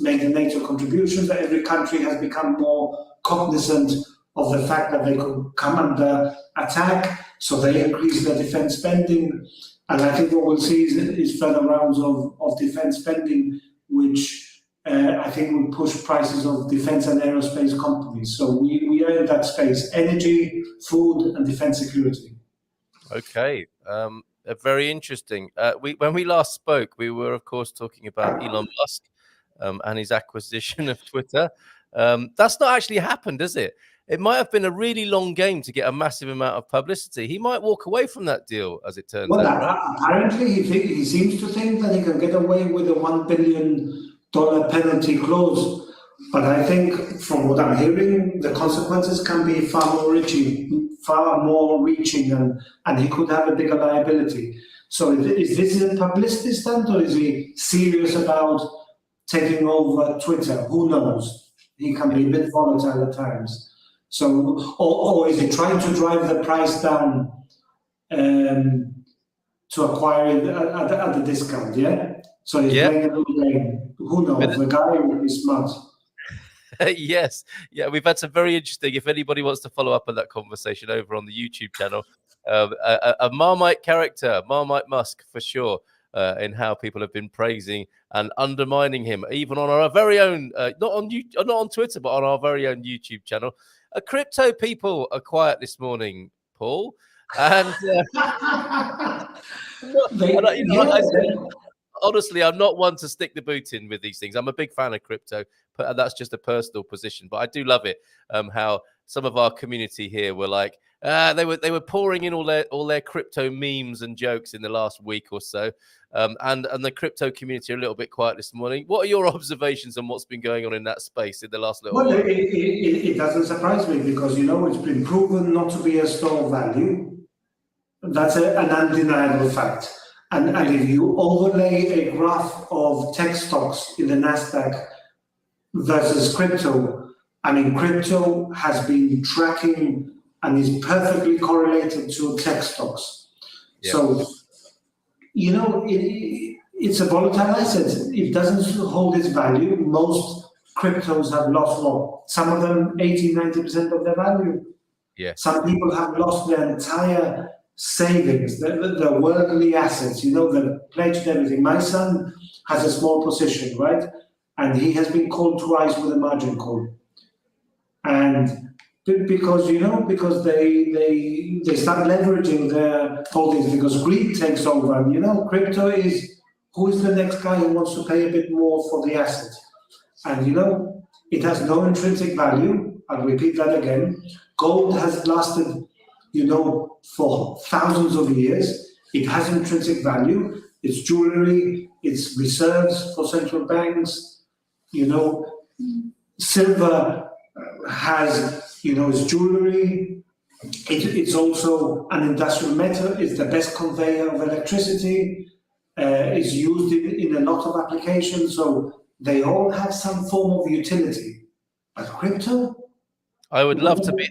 make the NATO contributions. Every country has become more cognizant of the fact that they could come under attack, so they increase their defense spending. And I think what we'll see is further rounds of defense spending, which I think will push prices of defense and aerospace companies. So we are in that space: energy, food, and defense security. Okay. Very interesting. When we last spoke, we were, of course, talking about Elon Musk and his acquisition of Twitter. That's not actually happened, is it? It might have been a really long game to get a massive amount of publicity. He might walk away from that deal, as it turns out. Right? Apparently, he seems to think that he can get away with a $1 billion penalty clause. But I think, from what I'm hearing, the consequences can be far more reaching, and he could have a bigger liability. So is this a publicity stunt, or is he serious about taking over Twitter? Who knows? He can be a bit volatile at times. So, or is he trying to drive the price down to acquire it at the discount? Yeah. So he's playing a little game. Who knows? The guy is smart. Yes. Yeah, we've had some very interesting, if anybody wants to follow up on that conversation over on the YouTube channel, a Marmite character, Marmite Musk for sure, in how people have been praising and undermining him, even on our very own, not on Twitter, but on our very own YouTube channel. Crypto people are quiet this morning, Paul. And honestly, I'm not one to stick the boot in with these things. I'm a big fan of crypto, but that's just a personal position. But I do love it how some of our community here were like, they were pouring in all their crypto memes and jokes in the last week or so, and the crypto community are a little bit quiet this morning. What are your observations on what's been going on in that space in the last little while? It doesn't surprise me because it's been proven not to be a store of value. That's an undeniable fact. And if you overlay a graph of tech stocks in the Nasdaq versus crypto, crypto has been tracking and is perfectly correlated to tech stocks. Yeah. So, it's a volatile asset. It doesn't hold its value. Most cryptos have lost more. Some of them 80-90% of their value. Yeah. Some people have lost their entire savings, the worldly assets, the pledged everything. My son has a small position, right? And he has been called twice with a margin call. And because they start leveraging their holdings because greed takes over. And crypto is who is the next guy who wants to pay a bit more for the asset. And it has no intrinsic value. I'll repeat that again. Gold has lasted for thousands of years. It has intrinsic value. It's jewelry, it's reserves for central banks. Silver has, its jewelry. It's also an industrial metal. It's the best conveyor of electricity. It's used in a lot of applications. So they all have some form of utility. But crypto? I would love to be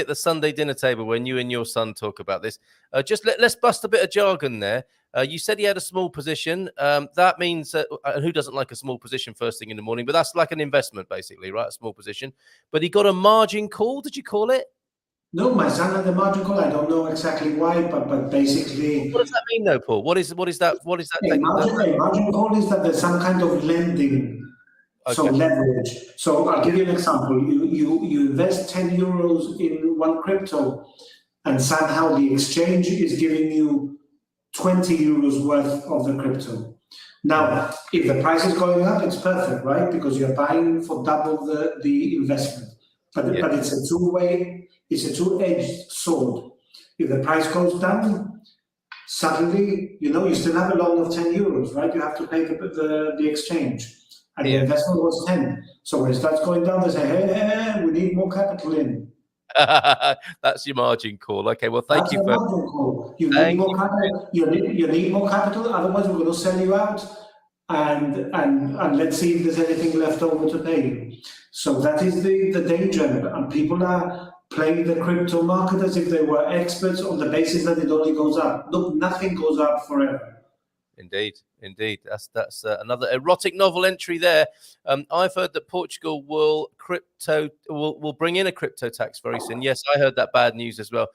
at the Sunday dinner table when you and your son talk about this. Let's bust a bit of jargon there. You said he had a small position. That means who doesn't like a small position first thing in the morning? But that's like an investment, basically, right? A small position. But he got a margin call. Did you call it? No, my son had a margin call. I don't know exactly why, but basically. What does that mean, though, Paul? What is that? A margin call is that there's some kind of lending So leverage. So I'll give you an example. You invest 10 euros in one crypto, and somehow the exchange is giving you 20 euros worth of the crypto. Now, if the price is going up, it's perfect, right? Because you're buying for double the investment. But it's a two-edged sword. If the price goes down, suddenly, you still have a loan of 10 euros, right? You have to pay the exchange. And the investment was 10. So when it starts going down, they say, hey, we need more capital in. That's your margin call. Okay, well, thank you. Margin call. You need more capital. You need more capital. Otherwise, we're going to sell you out, and let's see if there's anything left over to pay you. So that is the danger, and people are playing the crypto market as if they were experts on the basis that it only goes up. Look, nothing goes up forever. Indeed. That's another erotic novel entry there. I've heard that Portugal will bring in a crypto tax very soon. Yes, I heard that bad news as well.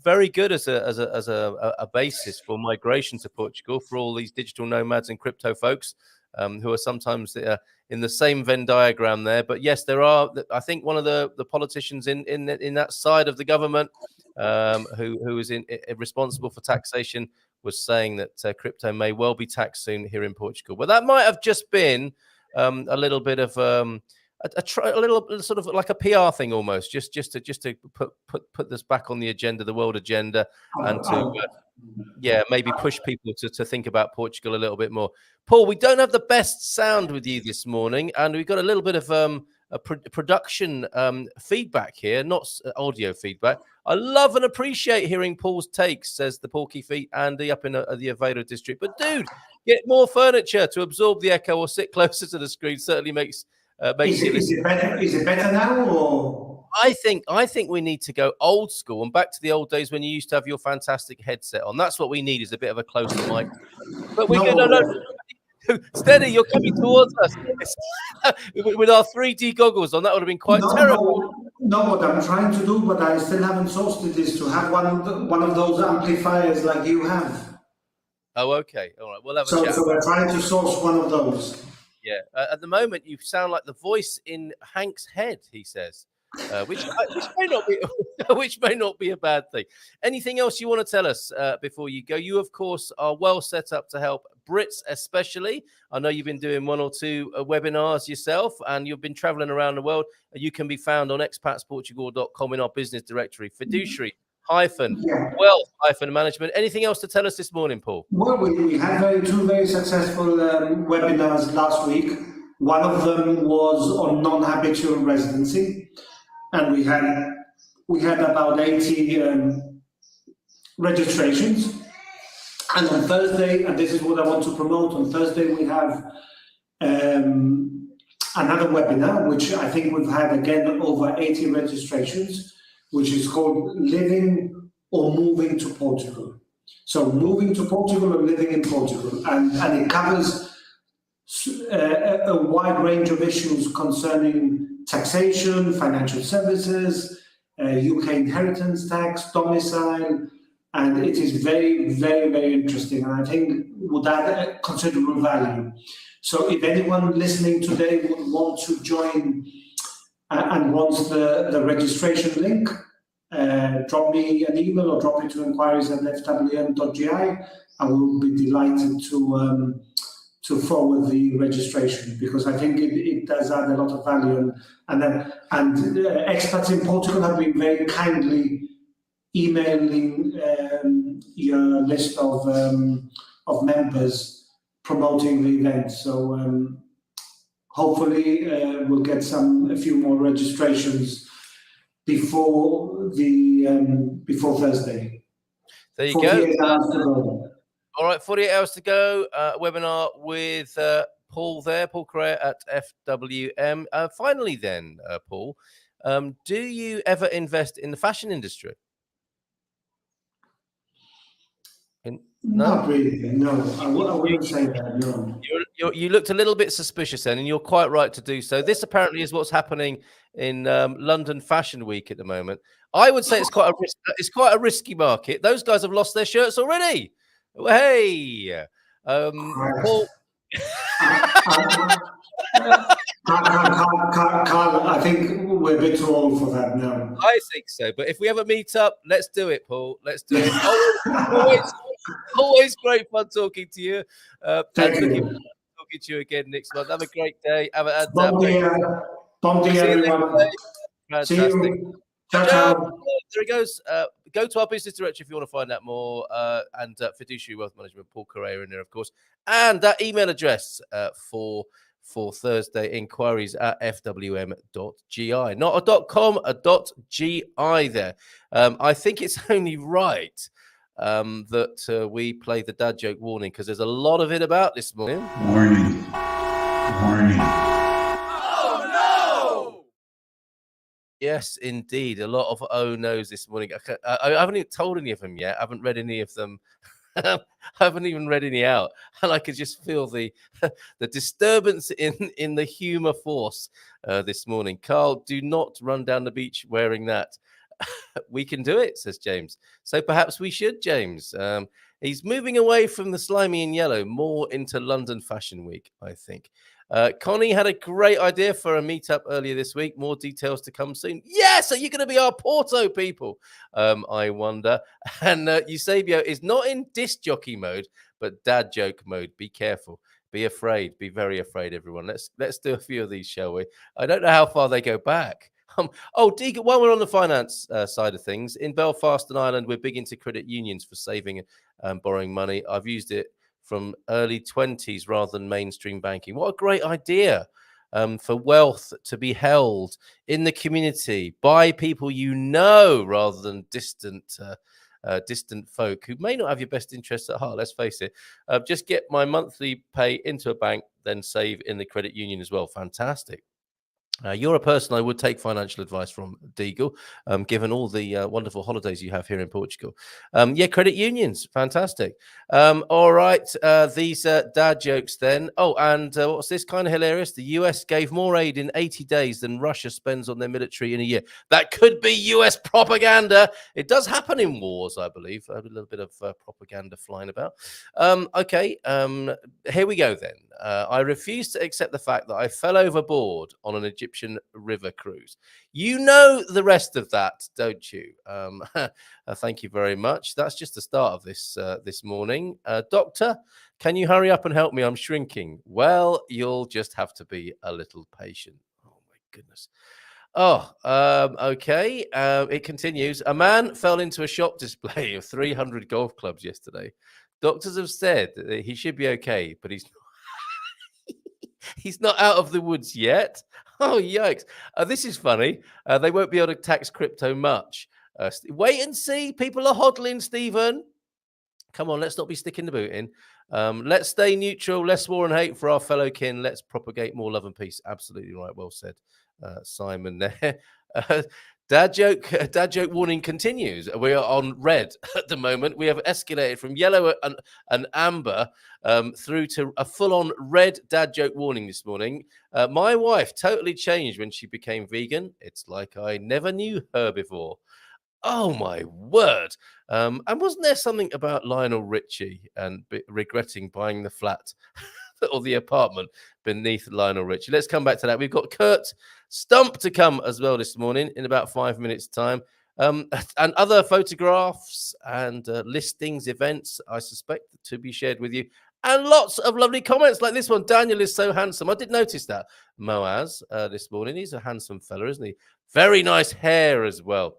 Very good as a basis for migration to Portugal for all these digital nomads and crypto folks who are sometimes in the same Venn diagram there. But yes, there are. I think one of the politicians in that side of the government who is responsible for taxation was saying that crypto may well be taxed soon here in Portugal. But that might have just been a little bit of a little sort of like a PR thing almost, just to put this back on the agenda, the world agenda, and to maybe push people to think about Portugal a little bit more. Paul, we don't have the best sound with you this morning, and we've got a little bit of production feedback here, not audio feedback. I love and appreciate hearing Paul's takes, says the Porky Feet Andy up in the Aveiro district. But dude, get more furniture to absorb the echo or sit closer to the screen. Certainly makes is it better? Is it better now, or? I think we need to go old school and back to the old days when you used to have your fantastic headset on. That's what we need, is a bit of a closer mic. But we no. Steady, you're coming towards us with our 3D goggles on. That would have been quite terrible. No, what I'm trying to do, but I still haven't sourced it, is to have one of those amplifiers like you have. Oh, okay. All right. We'll have a chat. So we're trying to source one of those. Yeah. At the moment, you sound like the voice in Hank's head, he says. Which may not be a bad thing. Anything else you want to tell us before you go? You, of course, are well set up to help Brits, especially. I know you've been doing one or two webinars yourself, and you've been traveling around the world. You can be found on expatsportugal.com in our business directory, fiduciary wealth management. Anything else to tell us this morning, Paul? Well, we had two very successful webinars last week. One of them was on non-habitual residency, and we had about 80 registrations. And on Thursday, and this is what I want to promote, on Thursday we have another webinar, which I think we've had again over 80 registrations, which is called Living or Moving to Portugal. So moving to Portugal or living in Portugal. And it covers a wide range of issues concerning taxation, financial services, UK inheritance tax, domicile, and it is very, very, very interesting, and I think would add considerable value. So if anyone listening today would want to join and wants the registration link, drop me an email or drop it to inquiries@fwm.gi. I will be delighted to forward the registration, because I think it does add a lot of value, and expats in Portugal have been very kindly emailing your list of members promoting the event. So hopefully we'll get a few more registrations before Thursday. There you go. All right, 48 hours to go. Webinar with Paul there, Paul Correa at FWM. Finally then, Paul, do you ever invest in the fashion industry? Not really, no. I wouldn't say that, no. You looked a little bit suspicious then, and you're quite right to do so. This apparently is what's happening in London Fashion Week at the moment. I would say it's quite a risky market. Those guys have lost their shirts already. Hey, Paul. Carl, I think we're a bit too old for that now. I think so. But if we have a meet up, let's do it, Paul. Let's do it. Always great fun talking to you. Thank and looking you. forward to talking to you again next month. Have a great day. Bon dia. Bon dia, everyone. Fantastic. See you. Ciao, Ciao. ciao. There he goes. Go to our business directory if you want to find out more. And Fiduciary Wealth Management, Paul Correa in there, of course. And that email address for Thursday inquiries at fwm.gi. Not a .com, a .gi there. I think it's only right that we play the dad joke warning because there's a lot of it about this morning. Warning. Warning. Yes, indeed. A lot of oh no's this morning. I haven't even told any of them yet. I haven't read any of them. I haven't even read any out. And I could just feel the disturbance in the humor force this morning. Carl, do not run down the beach wearing that. We can do it, says James. So perhaps we should, James. He's moving away from the slimy and yellow, more into London Fashion Week, I think. Connie had a great idea for a meetup earlier this week. More details to come soon. Yes, are you going to be our Porto people? I wonder. And Eusebio is not in disc jockey mode, but dad joke mode. Be careful. Be afraid. Be very afraid, everyone. Let's do a few of these, shall we? I don't know how far they go back. Deacon, while we're on the finance side of things, in Belfast and Ireland, we're big into credit unions for saving and borrowing money. I've used it from early 20s rather than mainstream banking. What a great idea for wealth to be held in the community by people you know rather than distant folk who may not have your best interests at heart. Let's face it. Just get my monthly pay into a bank, then save in the credit union as well. Fantastic. You're a person I would take financial advice from, Deagle, given all the wonderful holidays you have here in Portugal. Credit unions, fantastic. All right, these dad jokes then. Oh, and what's this kind of hilarious? The US gave more aid in 80 days than Russia spends on their military in a year. That could be US propaganda. It does happen in wars, I believe. A little bit of propaganda flying about. Here we go then. I refuse to accept the fact that I fell overboard on an Egyptian river cruise. You know the rest of that, don't you? Thank you very much. That's just the start of this morning. Doctor, can you hurry up and help me? I'm shrinking. Well, you'll just have to be a little patient. Oh, my goodness. Okay. It continues. A man fell into a shop display of 300 golf clubs yesterday. Doctors have said that he should be okay, but he's not out of the woods yet. Oh, yikes. This is funny. They won't be able to tax crypto much. Wait and see. People are hodling, Stephen. Come on, let's not be sticking the boot in. Let's stay neutral. Less war and hate for our fellow kin. Let's propagate more love and peace. Absolutely right. Well said, Simon there. Dad joke warning continues. We are on red at the moment. We have escalated from yellow and amber through to a full-on red dad joke warning this morning. My wife totally changed when she became vegan. It's like I never knew her before. Oh, my word. And wasn't there something about Lionel Richie and regretting buying the flat or the apartment beneath Lionel Richie? Let's come back to that. We've got Curt Stump to come as well this morning in about 5 minutes' time. And other photographs and listings, events, I suspect, to be shared with you. And lots of lovely comments like this one. Daniel is so handsome. I did notice that. Moaz this morning. He's a handsome fella, isn't he? Very nice hair as well.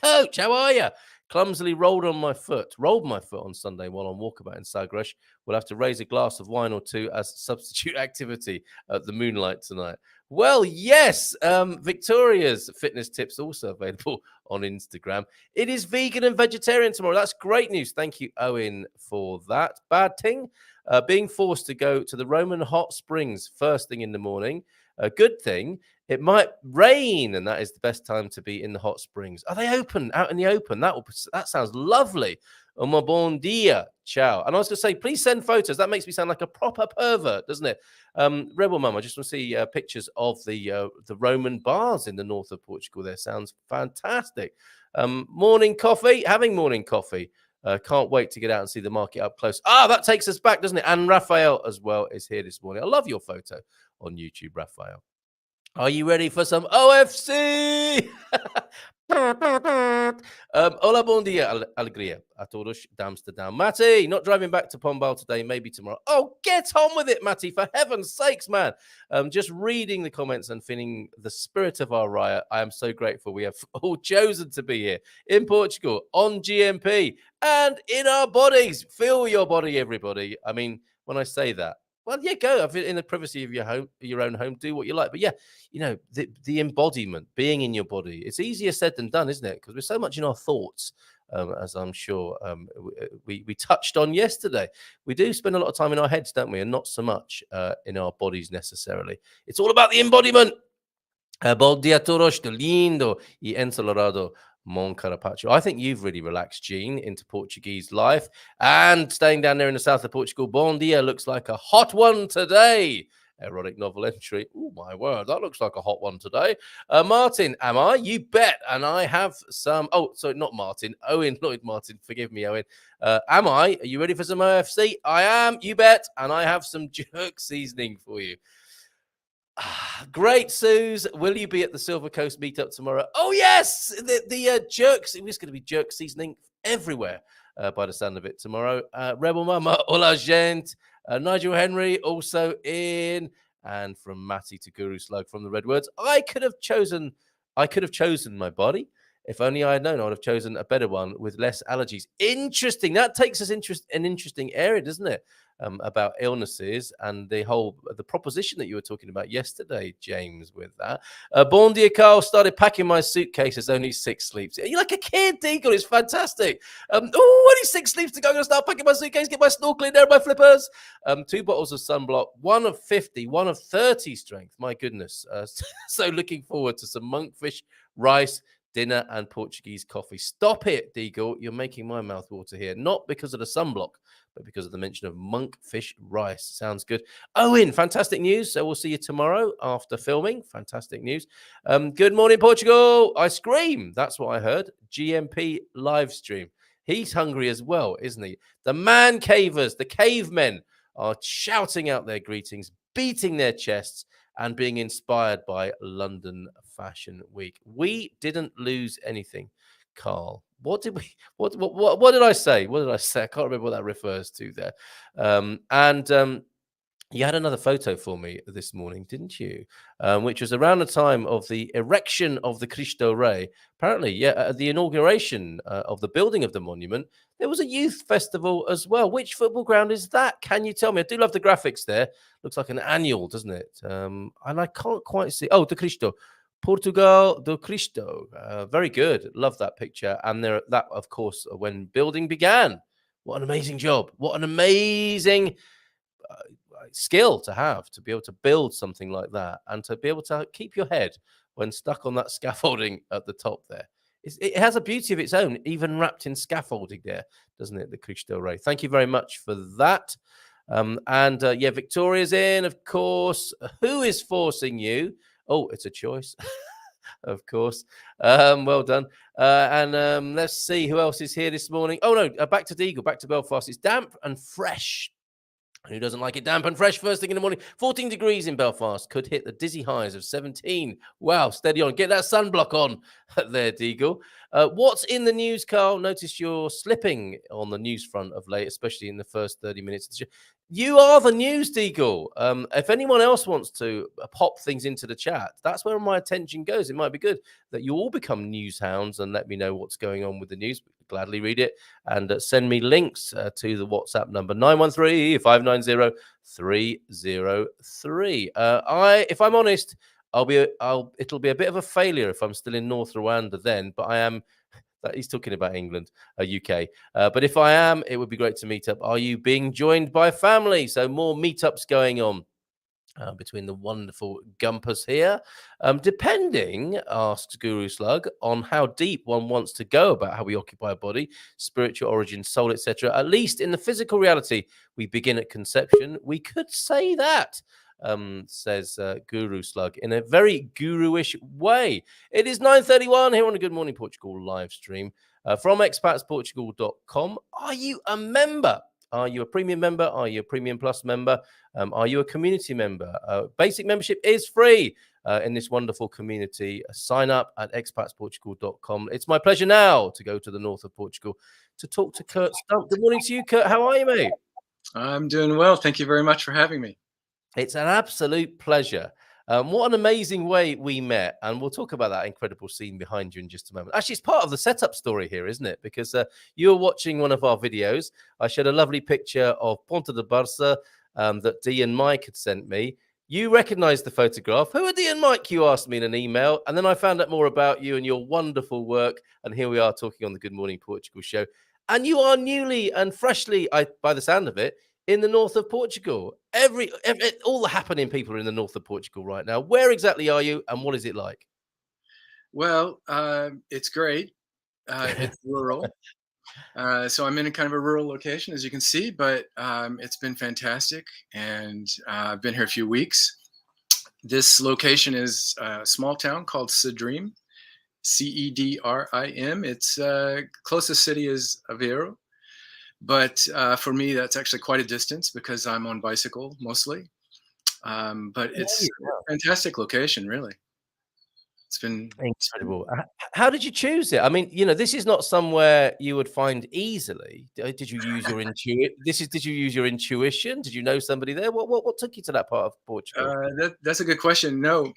Coach, how are you? Clumsily rolled my foot on Sunday while on walkabout in Sagres. We'll have to raise a glass of wine or two as substitute activity at the Moonlight tonight. Well, yes, Victoria's fitness tips also available on Instagram. It is vegan and vegetarian tomorrow. That's great news. Thank you, Owen, for that. Bad thing, being forced to go to the Roman hot springs first thing in the morning. A good thing, it might rain, and that is the best time to be in the hot springs. Are they open, out in the open? That sounds lovely. Un bon dia. Ciao. And I was going to say, please send photos. That makes me sound like a proper pervert, doesn't it? Rebel Mum, I just want to see pictures of the Roman bars in the north of Portugal. There sounds fantastic. Morning coffee, having morning coffee. Can't wait to get out and see the market up close. That takes us back, doesn't it? And Raphael as well is here this morning. I love your photo on YouTube, Raphael. Are you ready for some OFC? Hola, bom dia, alegria a todos de Amsterdam. Matty, not driving back to Pombal today, maybe tomorrow. Oh, get on with it, Matty, for heaven's sakes, man. Just reading the comments and feeling the spirit of our riot. I am so grateful we have all chosen to be here in Portugal on GMP and in our bodies. Feel your body, everybody. I mean, when I say that, well, yeah, go in the privacy of your home, your own home, do what you like. But yeah, you know, the embodiment, being in your body, it's easier said than done, isn't it? Because we're so much in our thoughts, as I'm sure we touched on yesterday. We do spend a lot of time in our heads, don't we? And not so much in our bodies necessarily. It's all about the embodiment. Bom dia todos, de lindo y ensolarado Mon Carapacho. I think you've really relaxed, Gene, into Portuguese life and staying down there in the south of Portugal. Bom dia looks like a hot one today. Erotic novel entry. Oh, my word. That looks like a hot one today. Martin, am I? You bet. And I have some. Oh, sorry, not Martin. Owen, Lloyd Martin. Forgive me, Owen. Am I? Are you ready for some OFC? I am. You bet. And I have some jerk seasoning for you. Great, Suze. Will you be at the Silver Coast meetup tomorrow? Oh, yes. The jerks. It was going to be jerk seasoning everywhere by the sound of it tomorrow. Rebel Mama, hola, gente. Nigel Henry also in. And from Matty to Guru Slug from the Red Words. I could have chosen my body. If only I had known, I would have chosen a better one with less allergies. Interesting. That takes us an interesting area, doesn't it? About illnesses and the proposition that you were talking about yesterday, James, with that. Bon dia, Carl. Started packing my suitcase. There's only 6 sleeps. You're like a kid, Deagle. It's fantastic. Only 6 sleeps to go. I'm going to start packing my suitcase, get my snorkel in there, my flippers. 2 bottles of sunblock, 1 of 50, 1 of 30 strength. My goodness. So looking forward to some monkfish, rice, dinner, and Portuguese coffee. Stop it, Deagle. You're making my mouth water here. Not because of the sunblock, but because of the mention of monkfish rice. Sounds good. Owen, fantastic news. So we'll see you tomorrow after filming. Fantastic news. Good morning, Portugal. I scream. That's what I heard. GMP live stream. He's hungry as well, isn't he? The man cavers, the cavemen are shouting out their greetings, beating their chests, and being inspired by London Fashion Week. We didn't lose anything, Carl. What did I say? What did I say? I can't remember what that refers to there. You had another photo for me this morning, didn't you? Which was around the time of the erection of the Cristo Rey. Apparently, at the inauguration of the building of the monument, there was a youth festival as well. Which football ground is that? Can you tell me? I do love the graphics there. Looks like an annual, doesn't it? And I can't quite see. Oh, the Cristo. Portugal do Cristo. Very good. Love that picture. And that, of course, when building began. What an amazing job. What an amazing skill to be able to build something like that and to be able to keep your head when stuck on that scaffolding at the top there. It has a beauty of its own, even wrapped in scaffolding there, doesn't it? The Cristo Rey. Thank you very much for that. Victoria's in, of course. Who is forcing you? Oh, it's a choice. Of course. Well done. Let's see who else is here this morning. Oh, no, back to Deagle, back to Belfast. It's damp and fresh. Who doesn't like it damp and fresh first thing in the morning? 14 degrees in Belfast. Could hit the dizzy highs of 17. Wow, steady on. Get that sunblock on there, Deagle. What's in the news, Carl? Notice you're slipping on the news front of late, especially in the first 30 minutes of the show. You are the news, Deagle. If anyone else wants to pop things into the chat, that's where my attention goes. It might be good that you all become news hounds and let me know what's going on with the news. Gladly read it and send me links to the WhatsApp number 913-590-303. If I'm honest, it'll be a bit of a failure if I'm still in North Rwanda then, but I am. He's talking about England, UK. But if I am, it would be great to meet up. Are you being joined by family? So more meetups going on between the wonderful Gumpers here. Depending, asks Guru Slug, on how deep one wants to go about how we occupy a body, spiritual origin, soul, etc. At least in the physical reality, we begin at conception. We could say that. Says Guru Slug in a very guru-ish way. It is 9:31 here on a Good Morning Portugal live stream from expatsportugal.com. Are you a member? Are you a premium member? Are you a premium plus member? Are you a community member? Basic membership is free. in this wonderful community. Sign up at expatsportugal.com. It's my pleasure now to go to the north of Portugal to talk to Curt Stump. Good morning to you, Curt. How are you, mate? I'm doing well. Thank you very much for having me. It's an absolute pleasure. What an amazing way we met. And we'll talk about that incredible scene behind you in just a moment. Actually, it's part of the setup story here, isn't it? Because you were watching one of our videos. I shared a lovely picture of Ponta de Barça that Dee and Mike had sent me. You recognized the photograph. Who are Dee and Mike? You asked me in an email. And then I found out more about you and your wonderful work. And here we are talking on the Good Morning Portugal show. And you are newly and freshly, by the sound of it, in the north of Portugal. All the happening people are in the north of Portugal right now. Where exactly are you and what is it like? Well, it's great. It's rural. So I'm in a kind of a rural location, as you can see, but it's been fantastic. And I've been here a few weeks. This location is a small town called Cedrim, Cedrim. Its closest city is Aveiro. But for me, that's actually quite a distance because I'm on bicycle mostly. But it's a fantastic location, really. It's been incredible. How did you choose it? I mean, this is not somewhere you would find easily. Did you use your intuition? Did you use your intuition? Did you know somebody there? What took you to that part of Portugal? That's a good question. No,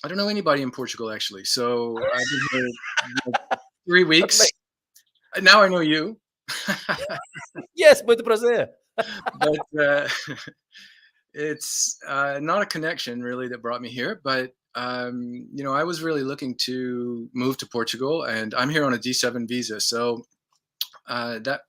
I don't know anybody in Portugal actually. So I've been here 3 weeks. Now I know you. Yes, muito prazer. But it's not a connection really that brought me here, but I was really looking to move to Portugal, and I'm here on a D7 visa. So that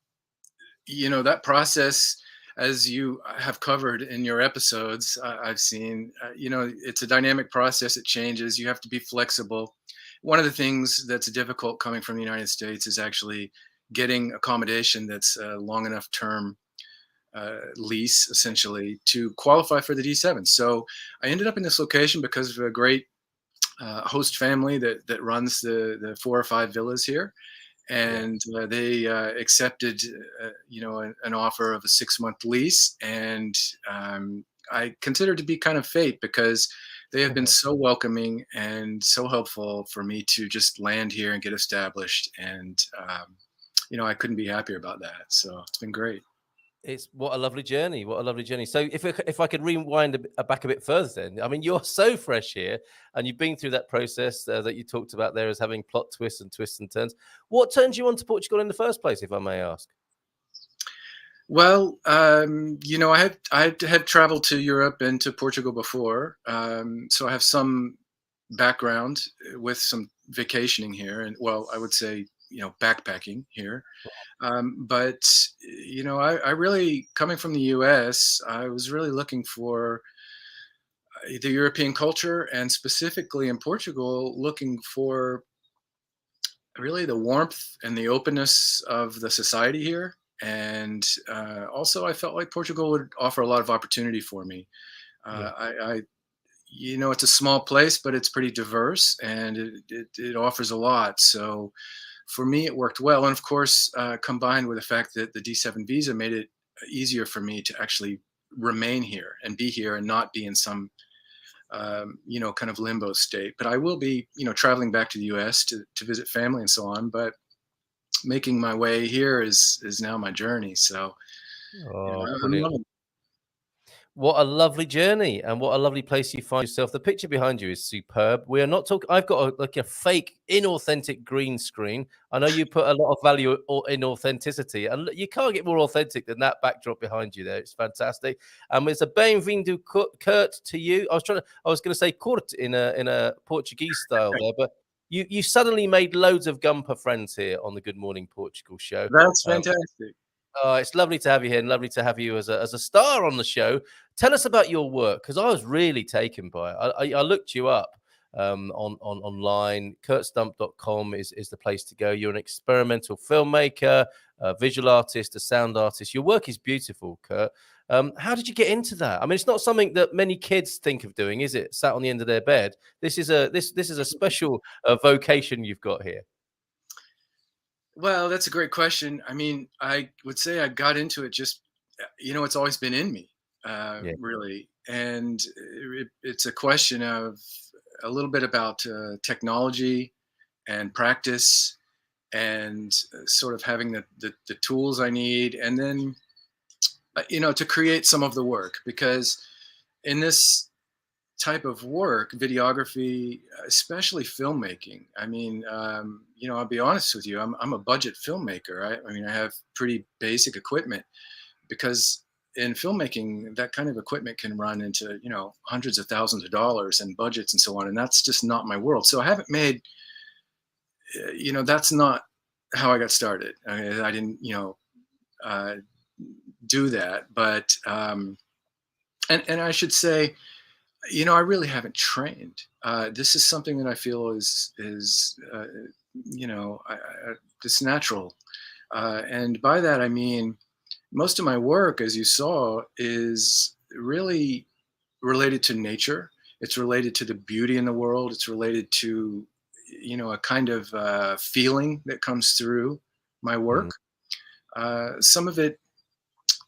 process, as you have covered in your episodes, I've seen, it's a dynamic process. It changes. You have to be flexible. One of the things that's difficult coming from the United States is actually getting accommodation that's a long enough term lease, essentially, to qualify for the D7. So I ended up in this location because of a great host family that runs the 4 or 5 villas here. And they accepted, an offer of a 6-month lease. And I consider it to be kind of fate because they have been so welcoming and so helpful for me to just land here and get established. And I couldn't be happier about that. So it's been great. It's what a lovely journey. What a lovely journey. So if I could rewind back a bit further then, I mean, you're so fresh here and you've been through that process that you talked about there as having plot twists and turns. What turned you on to Portugal in the first place, if I may ask? Well, I had traveled to Europe and to Portugal before. So I have some background with some vacationing here. And well, I would say, backpacking here. But I really, coming from the US, I was really looking for the European culture, and specifically in Portugal, looking for really the warmth and the openness of the society here. And also I felt like Portugal would offer a lot of opportunity for me. It's a small place, but it's pretty diverse and it offers a lot. So for me, it worked well. And of course, combined with the fact that the D7 visa made it easier for me to actually remain here and be here and not be in some, kind of limbo state. But I will be, traveling back to the US to visit family and so on. But making my way here is now my journey. So I'm loving it. What a lovely journey and what a lovely place you find yourself. The picture behind you is superb. We are not talking. I've got a fake, inauthentic green screen. I know you put a lot of value in authenticity, and you can't get more authentic than that backdrop behind you there. It's fantastic. It's a bem-vindo, Curt, to you. I was going to say Curt in a Portuguese style there, but you suddenly made loads of Gumper friends here on the Good Morning Portugal show. That's fantastic. It's lovely to have you here and lovely to have you as a star on the show. Tell us about your work, because I was really taken by it. I looked you up online. CurtStump.com is the place to go. You're an experimental filmmaker, a visual artist, a sound artist. Your work is beautiful, Curt. How did you get into that? I mean, it's not something that many kids think of doing, is it? Sat on the end of their bed. This is a special vocation you've got here. Well, that's a great question. I mean, I would say I got into it just, it's always been in me, really. And it's a question of a little bit about technology and practice, and sort of having the tools I need, and then to create some of the work, because in this type of work, videography, especially filmmaking, I mean, I'll be honest with you, I'm a budget filmmaker. I mean, I have pretty basic equipment, because in filmmaking, that kind of equipment can run into, hundreds of thousands of dollars and budgets and so on. And that's just not my world. So I haven't made, that's not how I got started. I didn't, do that. But, and I should say, I really haven't trained. This is something that I feel is just natural. And by that, I mean, most of my work, as you saw, is really related to nature. It's related to the beauty in the world. It's related to, a kind of feeling that comes through my work. Some of it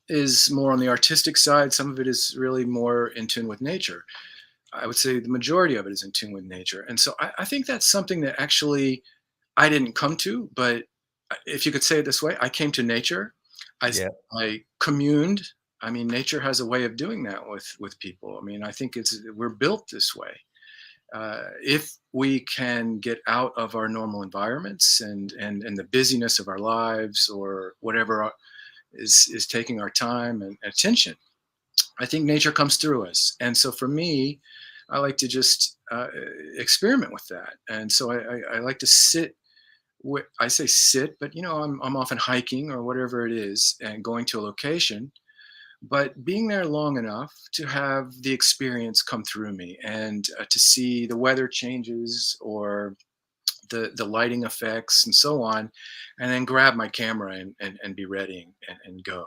is more on the artistic side. Some of it is really more in tune with nature. I would say the majority of it is in tune with nature. And so I think that's something that actually I didn't come to, but if you could say it this way, I came to nature. I communed. I mean, nature has a way of doing that with people. I mean, I think we're built this way. If we can get out of our normal environments and the busyness of our lives, or whatever is taking our time and attention, I think nature comes through us. And so for me, I like to just experiment with that. And so I like to sit. I say sit, but I'm often hiking or whatever it is and going to a location, but being there long enough to have the experience come through me, and to see the weather changes or the lighting effects and so on, and then grab my camera and be ready and go.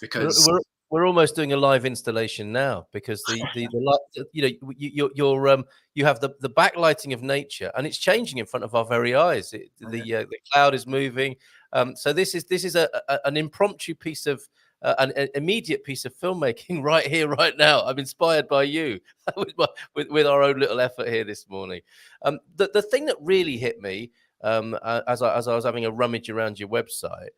Because we're almost doing a live installation now, because the light, you have the backlighting of nature, and it's changing in front of our very eyes. The cloud is moving. So this is an impromptu piece of an immediate piece of filmmaking right here, right now. I'm inspired by you with our own little effort here this morning. The thing that really hit me as I was having a rummage around your website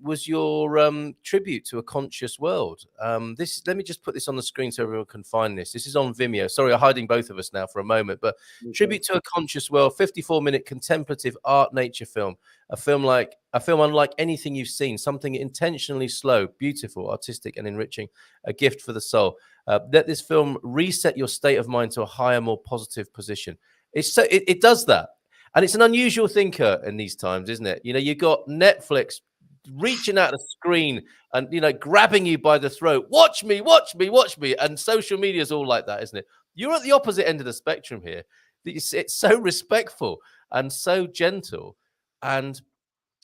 was your tribute to a conscious world. Let me just put this on the screen so everyone can find this. This is on Vimeo. Sorry, I'm hiding both of us now for a moment, but Tribute to a Conscious World, 54-minute contemplative art nature film. A film unlike anything you've seen, something intentionally slow, beautiful, artistic, and enriching, a gift for the soul. Let this film reset your state of mind to a higher, more positive position. It does that. And it's an unusual thing, Kurt, in these times, isn't it? You got Netflix reaching out the screen and grabbing you by the throat. Watch me. And social media is all like that, isn't it? You're at the opposite end of the spectrum here. It's so respectful and so gentle, and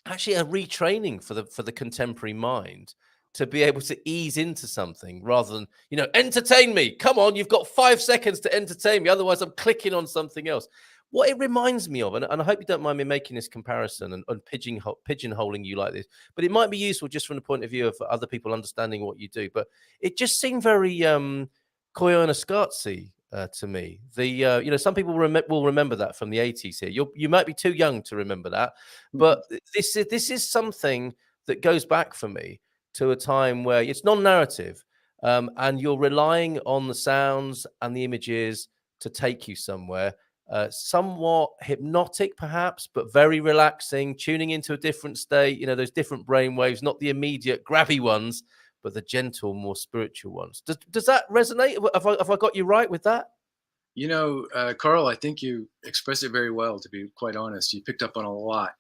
actually a retraining for the contemporary mind to be able to ease into something rather than entertain me. Come on, you've got 5 seconds to entertain me, otherwise I'm clicking on something else. What it reminds me of, and I hope you don't mind me making this comparison and pigeonholing you like this, but it might be useful just from the point of view of other people understanding what you do. But it just seemed very Koyaanisqatsi to me. Some people will remember that from the 80s here. You might be too young to remember that, but this is something that goes back for me to a time where it's non-narrative, and you're relying on the sounds and the images to take you somewhere. Somewhat hypnotic, perhaps, but very relaxing, tuning into a different state, those different brain waves, not the immediate grabby ones, but the gentle, more spiritual ones. Does that resonate? Have I got you right with that? Carl, I think you expressed it very well, to be quite honest. You picked up on a lot.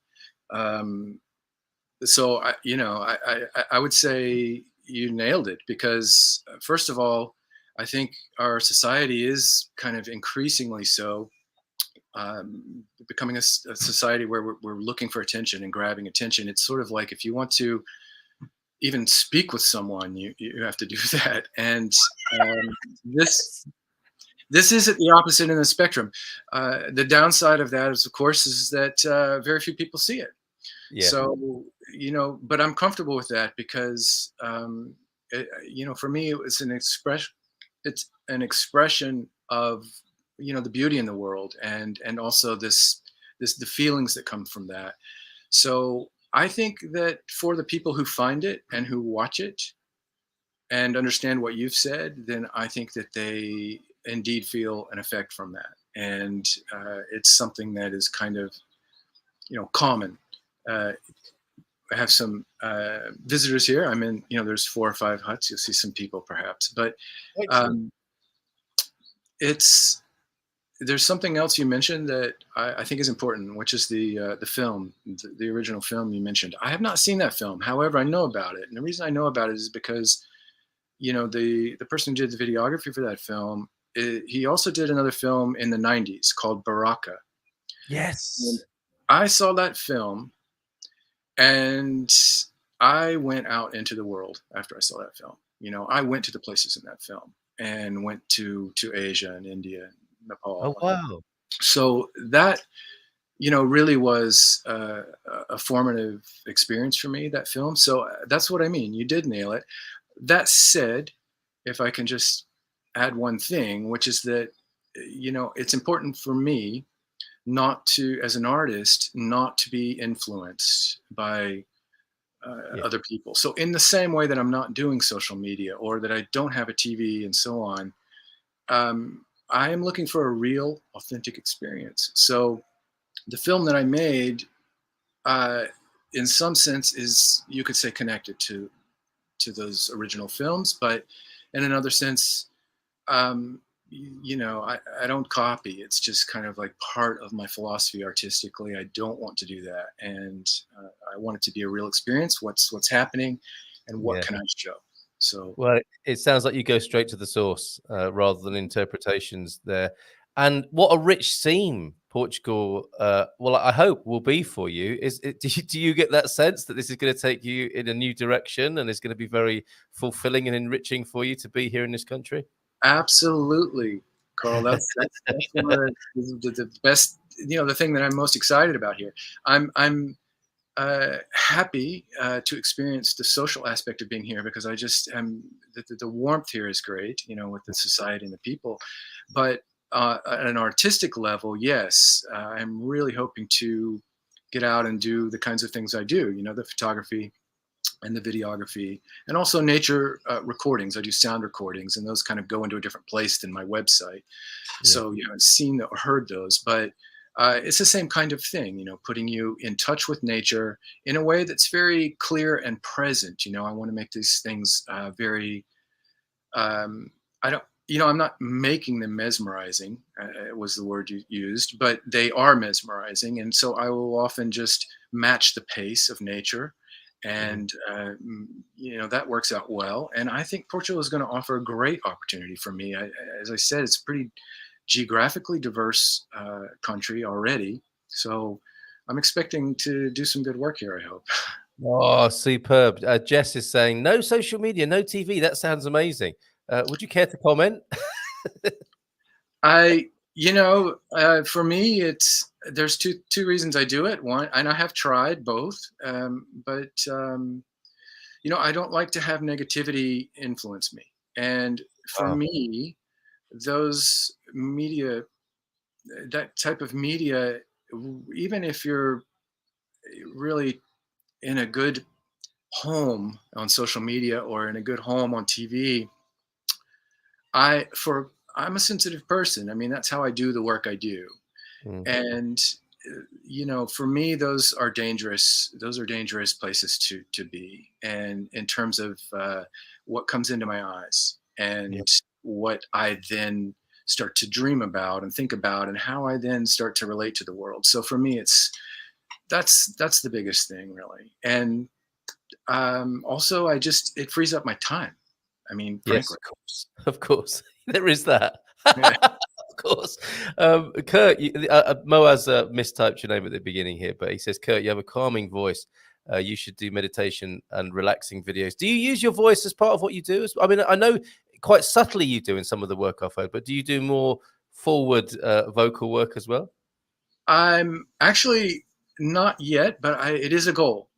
So, I would say you nailed it, because first of all, I think our society is kind of increasingly so becoming a society where we're looking for attention and grabbing attention. It's sort of like if you want to even speak with someone, you have to do that. And this is at the opposite end of the spectrum. The downside of that is, of course, is that very few people see it. Yeah. So, but I'm comfortable with that because, for me, it's an expression of the beauty in the world, and also the feelings that come from that. So I think that for the people who find it and who watch it and understand what you've said, then I think that they indeed feel an effect from that. And it's something that is kind of, common. I have some visitors here. I'm in, there's 4 or 5 huts. You'll see some people perhaps, but there's something else you mentioned that I think is important, which is the film, the original film you mentioned. I have not seen that film. However, I know about it. And the reason I know about it is because, the person who did the videography for that film, he also did another film in the 90s called Baraka. Yes. And I saw that film, and I went out into the world after I saw that film. I went to the places in that film and went to Asia and India, and Nepal. Oh, wow. So that, really was a formative experience for me, that film. So that's what I mean. You did nail it. That said, if I can just add one thing, which is that, it's important for me not to, as an artist, not to be influenced by other people. So in the same way that I'm not doing social media, or that I don't have a TV and so on, I am looking for a real, authentic experience. So the film that I made, in some sense, is, you could say, connected to those original films, but in another sense, I don't copy. It's just kind of like part of my philosophy artistically. I don't want to do that, and I want it to be a real experience. What's happening, and what can I show? So, well, it sounds like you go straight to the source rather than interpretations there. And what a rich scene Portugal, well, I hope will be for you. Do you get that sense that this is going to take you in a new direction, and it's going to be very fulfilling and enriching for you to be here in this country? Absolutely, Carl. That's one of the best. The thing that I'm most excited about here. I'm happy to experience the social aspect of being here, because I just am. The warmth here is great, with the society and the people. But at an artistic level, yes, I'm really hoping to get out and do the kinds of things I do. The photography and the videography, and also nature recordings. I do sound recordings, and those kind of go into a different place than my website. Yeah. So you haven't seen or heard those, but it's the same kind of thing, putting you in touch with nature in a way that's very clear and present. I want to make these things very, I'm not making them mesmerizing, was the word you used, but they are mesmerizing. And so I will often just match the pace of nature. And, that works out well. And I think Portugal is going to offer a great opportunity for me. As I said, it's a pretty geographically diverse country already. So I'm expecting to do some good work here, I hope. Oh, superb. Jess is saying, no social media, no TV. That sounds amazing. Would you care to comment? For me, there's two reasons I do it. One, and I have tried both, but I don't like to have negativity influence me. And for me, those media, that type of media, even if you're really in a good home on social media or in a good home on TV, I'm a sensitive person. I mean, that's how I do the work I do. Mm-hmm. And, for me, those are dangerous places to be. And in terms of what comes into my eyes and what I then start to dream about and think about, and how I then start to relate to the world. So for me, that's the biggest thing, really. And also, it frees up my time. I mean, frankly. Yes, of course. There is that. Yeah. Of course. Kurt, Moaz mistyped your name at the beginning here, but he says, Kurt, you have a calming voice. You should do meditation and relaxing videos. Do you use your voice as part of what you do? I mean, I know quite subtly you do in some of the work I've heard, but do you do more forward vocal work as well? I'm actually not yet, but it is a goal.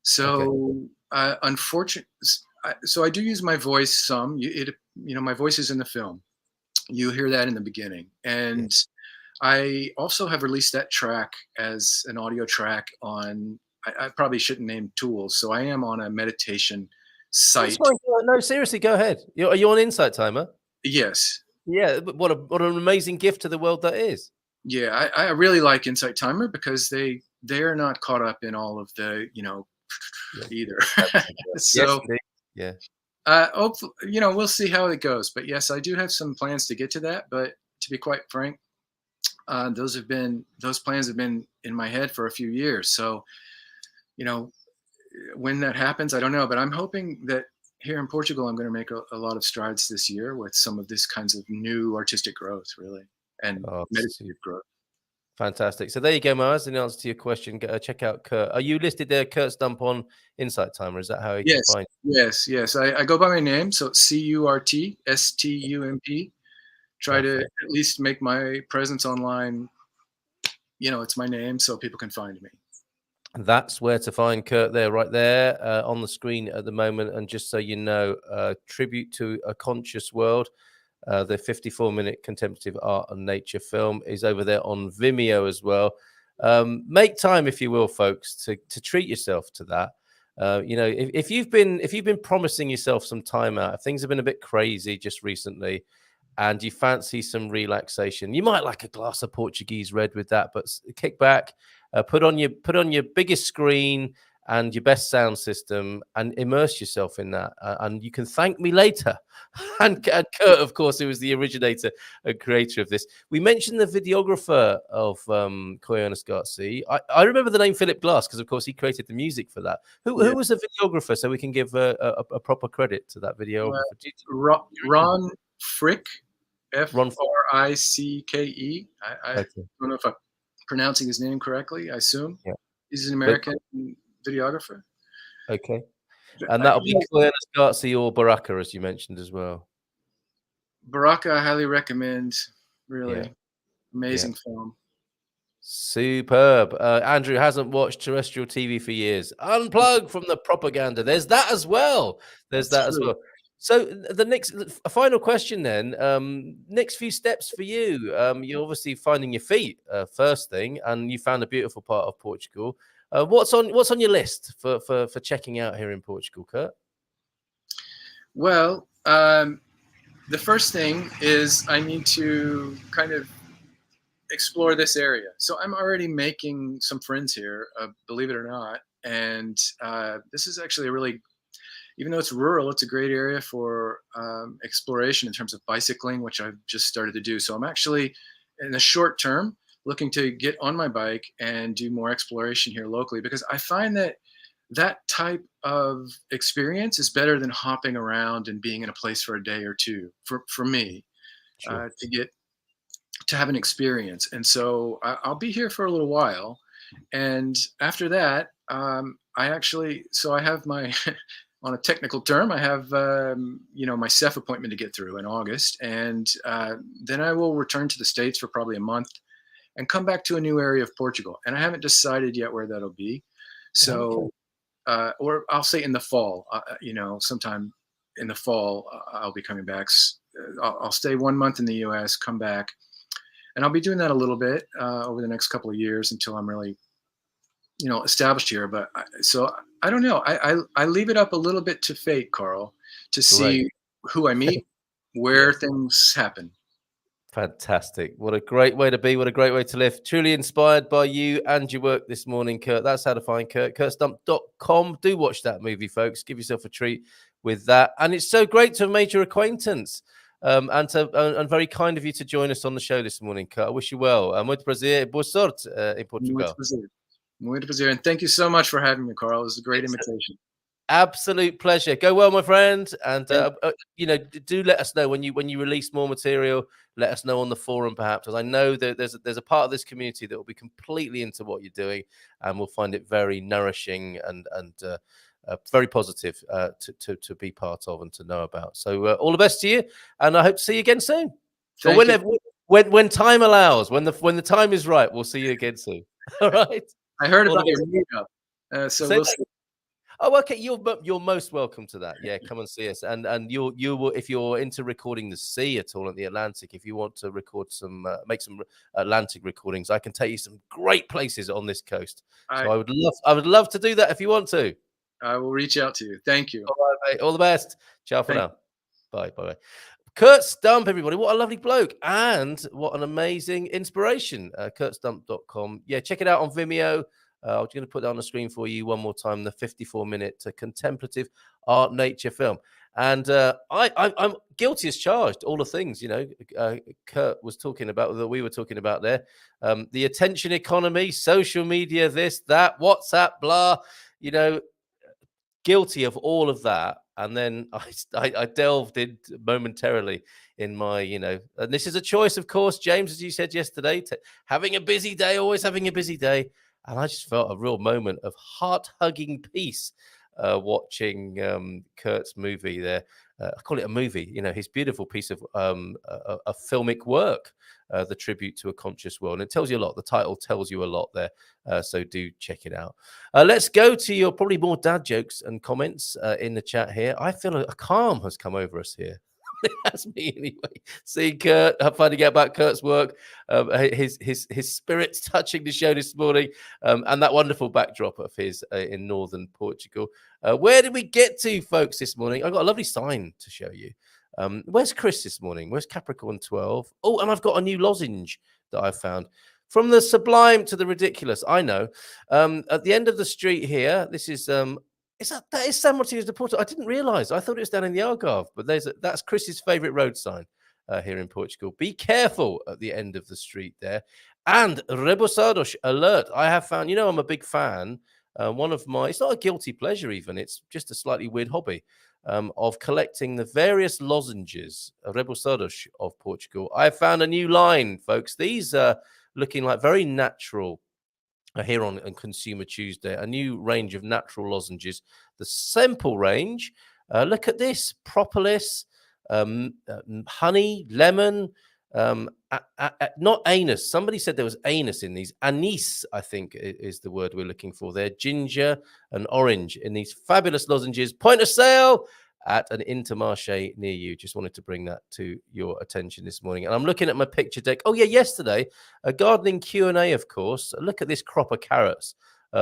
So unfortunately, so I do use my voice some. My voice is in the film. you hear that in the beginning. And I also have released that track as an audio track on, I probably shouldn't name tools. So I am on a meditation That's site. fine. No, seriously, go ahead. Are you on Insight Timer? Yes. Yeah, but what an amazing gift to the world that is. Yeah, I really like Insight Timer because they're not caught up in all of the, either. So yeah. hopefully, we'll see how it goes. But yes, I do have some plans to get to that. But to be quite frank, those plans have been in my head for a few years. So, when that happens, I don't know. But I'm hoping that here in Portugal, I'm going to make a lot of strides this year with some of this kinds of new artistic growth, really, and meditative growth. Fantastic. So there you go, Mars. In answer to your question, check out Kurt. Are you listed there, Curt Stump, on Insight Timer? Is that how you can find? Yes. I go by my name, so CurtStump. Try to at least make my presence online. It's my name, so people can find me. That's where to find Kurt there, right there on the screen at the moment. And just so you know, Tribute to a Conscious World, the 54-minute contemplative art and nature film is over there on Vimeo as well. Make time, if you will, folks, to treat yourself to that. If you've been promising yourself some time out, if things have been a bit crazy just recently, and you fancy some relaxation, you might like a glass of Portuguese red with that. But kick back, put on your biggest screen and your best sound system, and immerse yourself in that. And you can thank me later. And Kurt, of course, who was the originator and creator of this. We mentioned the videographer of Coriolis Garcia. I remember the name Philip Glass because, of course, he created the music for that. Who was the videographer, so we can give a proper credit to that videographer? Ron Frick, Fricke. I don't know if I'm pronouncing his name correctly. I assume he's an American videographer. Okay. And that'll be Coriolis Garcia or Baraka, as you mentioned as well. Baraka, I highly recommend. Really amazing film. Superb. Andrew hasn't watched terrestrial TV for years. Unplug from the propaganda. There's that as well. So the final question then, next few steps for you. You're obviously finding your feet first thing, and you found a beautiful part of Portugal. What's on your list for checking out here in Portugal, Kurt? Well, the first thing is I need to kind of explore this area. So I'm already making some friends here, believe it or not. And this is actually even though it's rural, it's a great area for exploration in terms of bicycling, which I've just started to do. So I'm actually, in the short term, looking to get on my bike and do more exploration here locally, because I find that type of experience is better than hopping around and being in a place for a day or two for me. Sure. To have an experience. And so I'll be here for a little while. And after that, I have my, on a technical term, I have, my CEF appointment to get through in August. And then I will return to the States for probably a month and come back to a new area of Portugal. And I haven't decided yet where that'll be. So, or I'll say in the fall, sometime in the fall, I'll be coming back. I'll stay 1 month in the US, come back. And I'll be doing that a little bit over the next couple of years until I'm really, established here. But so I don't know. I leave it up a little bit to fate, Carl, to see who I meet, where things happen. Fantastic. What a great way to be. What a great way to live. Truly inspired by you and your work this morning, Kurt. That's how to find Kurt. CurtStump.com. Do watch that movie, folks. Give yourself a treat with that. And it's so great to have made your acquaintance. And very kind of you to join us on the show this morning, Kurt. I wish you well. Muito prazer. Boa sorte in Portugal. Muito prazer. And thank you so much for having me, Carl. It was a great invitation. Absolute pleasure. Go well, my friend. And do let us know when you release more material. Let us know on the forum, perhaps, because I know that there's a part of this community that will be completely into what you're doing, and will find it very nourishing and very positive to be part of and to know about. So all the best to you, and I hope to see you again soon. Or when time allows, when the time is right, we'll see you again soon. All right. I heard about your meetup, so we'll see. Oh, okay. You're most welcome to that. Yeah, come and see us. And you will, if you're into recording the sea at all at the Atlantic, if you want to record some make some Atlantic recordings, I can take you some great places on this coast. So I would love to do that if you want to. I will reach out to you. Thank you. All right, mate. All the best. Ciao for Thank now. Bye. Bye. Curt Stump, everybody. What a lovely bloke. And what an amazing inspiration. CurtStump.com. Yeah, check it out on Vimeo. I'm going to put that on the screen for you one more time. The 54-minute contemplative art nature film. And I'm guilty as charged. All the things, Curt was talking about, that we were talking about there. The attention economy, social media, this, that, WhatsApp, blah, guilty of all of that. And then I delved in momentarily in my, and this is a choice, of course, James, as you said yesterday, having a busy day, always having a busy day. And I just felt a real moment of heart-hugging peace watching Kurt's movie there. I call it a movie, his beautiful piece of a filmic work, the tribute to a conscious world. And it tells you a lot. The title tells you a lot there. So do check it out. Let's go to your probably more dad jokes and comments in the chat here. I feel a calm has come over us here. That's me anyway. Seeing Curt, finding out about Kurt's work, his spirits touching the show this morning, and that wonderful backdrop of his in northern Portugal. Where did we get to, folks, this morning? I've got a lovely sign to show you. Where's Chris this morning? Where's Capricorn 12? Oh, and I've got a new lozenge that I found. From the sublime to the ridiculous, I know. At the end of the street here, this is that is San Martinez de Porto. I didn't realize. I thought it was down in the Algarve, but that's Chris's favorite road sign here in Portugal. Be careful at the end of the street there. And Rebosados alert. I have found, I'm a big fan. One of my, it's not a guilty pleasure even, it's just a slightly weird hobby of collecting the various lozenges, Rebosados of Portugal. I found a new line, folks. These are looking like very natural. Here on Consumer Tuesday, a new range of natural lozenges. The simple range. Look at this: propolis, honey, lemon, not anise. Somebody said there was anise in these. Anise, I think, is the word we're looking for there. Ginger and orange in these fabulous lozenges. Point of sale at an Intermarché near you. Just wanted to bring that to your attention this morning. And I'm looking at my picture deck. Oh, yeah, yesterday, a gardening Q&A, of course. Look at this crop of carrots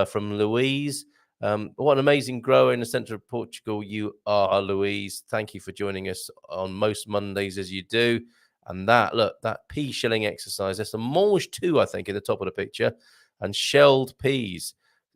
from Louise. What an amazing grower in the centre of Portugal you are, Louise. Thank you for joining us on most Mondays as you do. And that pea shelling exercise. There's some mange too, I think, in the top of the picture. And shelled peas.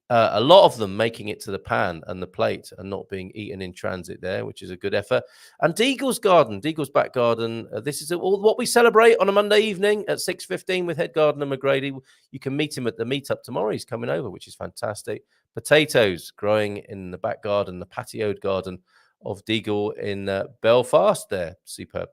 A lot of them making it to the pan and the plate and not being eaten in transit there, which is a good effort. And Deagle's garden, Deagle's back garden. This is all what we celebrate on a Monday evening at 6:15 with head gardener McGrady. You can meet him at the meetup tomorrow. He's coming over, which is fantastic. Potatoes growing in the back garden, the patioed garden of Deagle in Belfast there. Superb.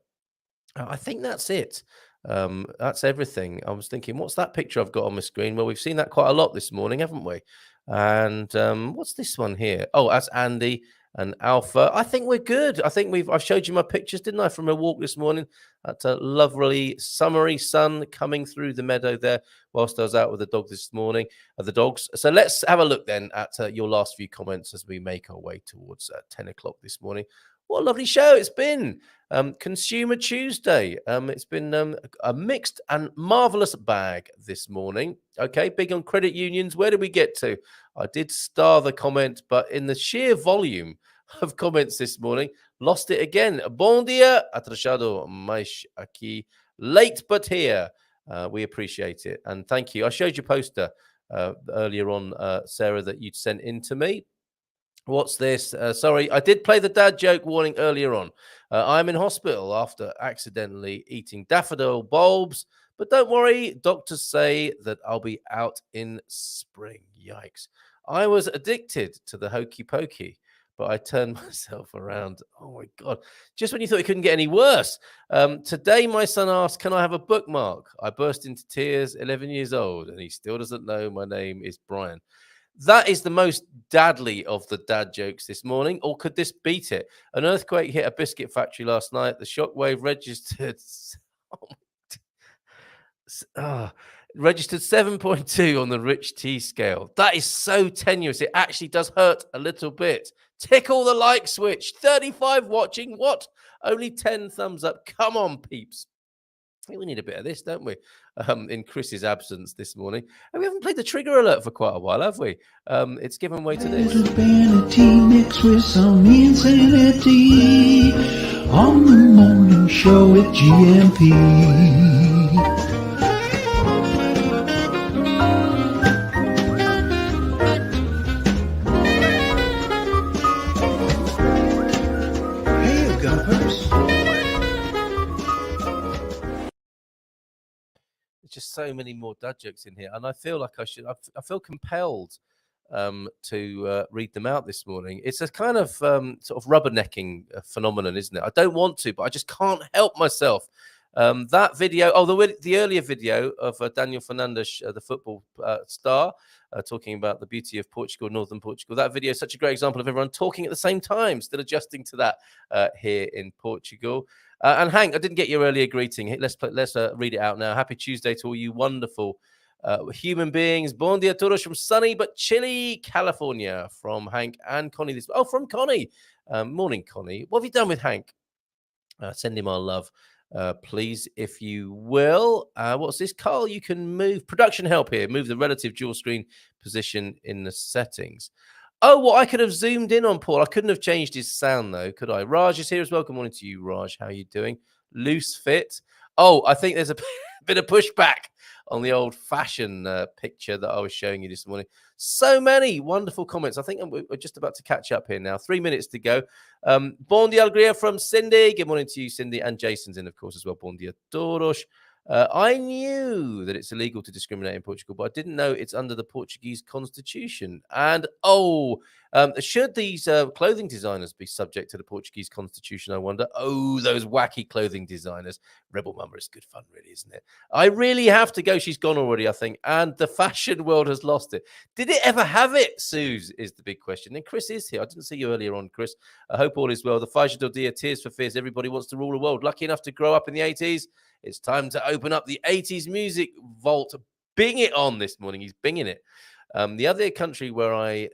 I think that's it. That's everything. I was thinking, what's that picture I've got on my screen? Well, we've seen that quite a lot this morning, haven't we? And what's this one here? Oh, that's Andy and Alpha. I think we're good. I think I've showed you my pictures, didn't I, from a walk this morning? That's a lovely summery sun coming through the meadow there whilst I was out with the dog this morning, the dogs. So let's have a look then at your last few comments as we make our way towards 10 o'clock this morning. What a lovely show it's been. Consumer Tuesday. It's been a mixed and marvelous bag this morning. Okay, big on credit unions. Where did we get to? I did star the comment, but in the sheer volume of comments this morning, lost it again. Bon dia, atrasado mais aqui. Late but here. We appreciate it. And thank you. I showed you a poster earlier on, Sarah, that you'd sent in to me. What's this? Sorry, I did play the dad joke warning earlier on. I'm in hospital after accidentally eating daffodil bulbs, but don't worry, doctors say that I'll be out in spring. Yikes. I was addicted to the hokey pokey, but I turned myself around. Oh my God. Just when you thought it couldn't get any worse. Today, my son asked, can I have a bookmark? I burst into tears, 11 years old, and he still doesn't know my name is Brian. That is the most dadly of the dad jokes this morning, or could this beat it? An earthquake hit a biscuit factory last night. The shockwave registered. Registered 7.2 on the Rich T scale. That is so tenuous. It actually does hurt a little bit. Tickle the like switch. 35 watching. What? Only 10 thumbs up. Come on, peeps. I think we need a bit of this, don't we? In Chris's absence this morning. And we haven't played the trigger alert for quite a while, have we? It's given way to this. Little vanity mixed with some insanity on the morning show at GMP. Hey, Gumpers. There's just so many more dad jokes in here, and I feel like I feel compelled to read them out this morning. It's a kind of sort of rubbernecking phenomenon, isn't it? I don't want to, but I just can't help myself. That video, the earlier video of Daniel Fernandez, the football star, talking about the beauty of Portugal, northern Portugal. That video is such a great example of everyone talking at the same time, still adjusting to that here in Portugal. And Hank, I didn't get your earlier greeting. Let's read it out now. Happy Tuesday to all you wonderful human beings. Bon dia todos from sunny but chilly California, from Hank and Connie. From Connie. Morning, Connie. What have you done with Hank? Send him our love. Please, if you will. What's this, Carl? You can move production help here. Move the relative dual screen position in the settings. Oh, well, I could have zoomed in on Paul. I couldn't have changed his sound, though, could I? Raj is here as well. Good morning to you, Raj. How are you doing? Loose fit. Oh, I think there's a bit of pushback on the old fashion picture that I was showing you this morning. So many wonderful comments. I think we're just about to catch up here now. 3 minutes to go. Bon dia alegria from Cindy. Good morning to you, Cindy. And Jason's in, of course, as well. Bon dia todos. I knew that it's illegal to discriminate in Portugal, but I didn't know it's under the Portuguese constitution. And, should these clothing designers be subject to the Portuguese constitution, I wonder? Oh, those wacky clothing designers. Rebel Mama is good fun, really, isn't it? I really have to go. She's gone already, I think. And the fashion world has lost it. Did it ever have it, Suze, is the big question. And Chris is here. I didn't see you earlier on, Chris. I hope all is well. The Faixa do Dia, Tears for Fears. Everybody wants to rule the world. Lucky enough to grow up in the 80s. It's time to open up the 80s music vault. Bing it on this morning. He's binging it. The other country where I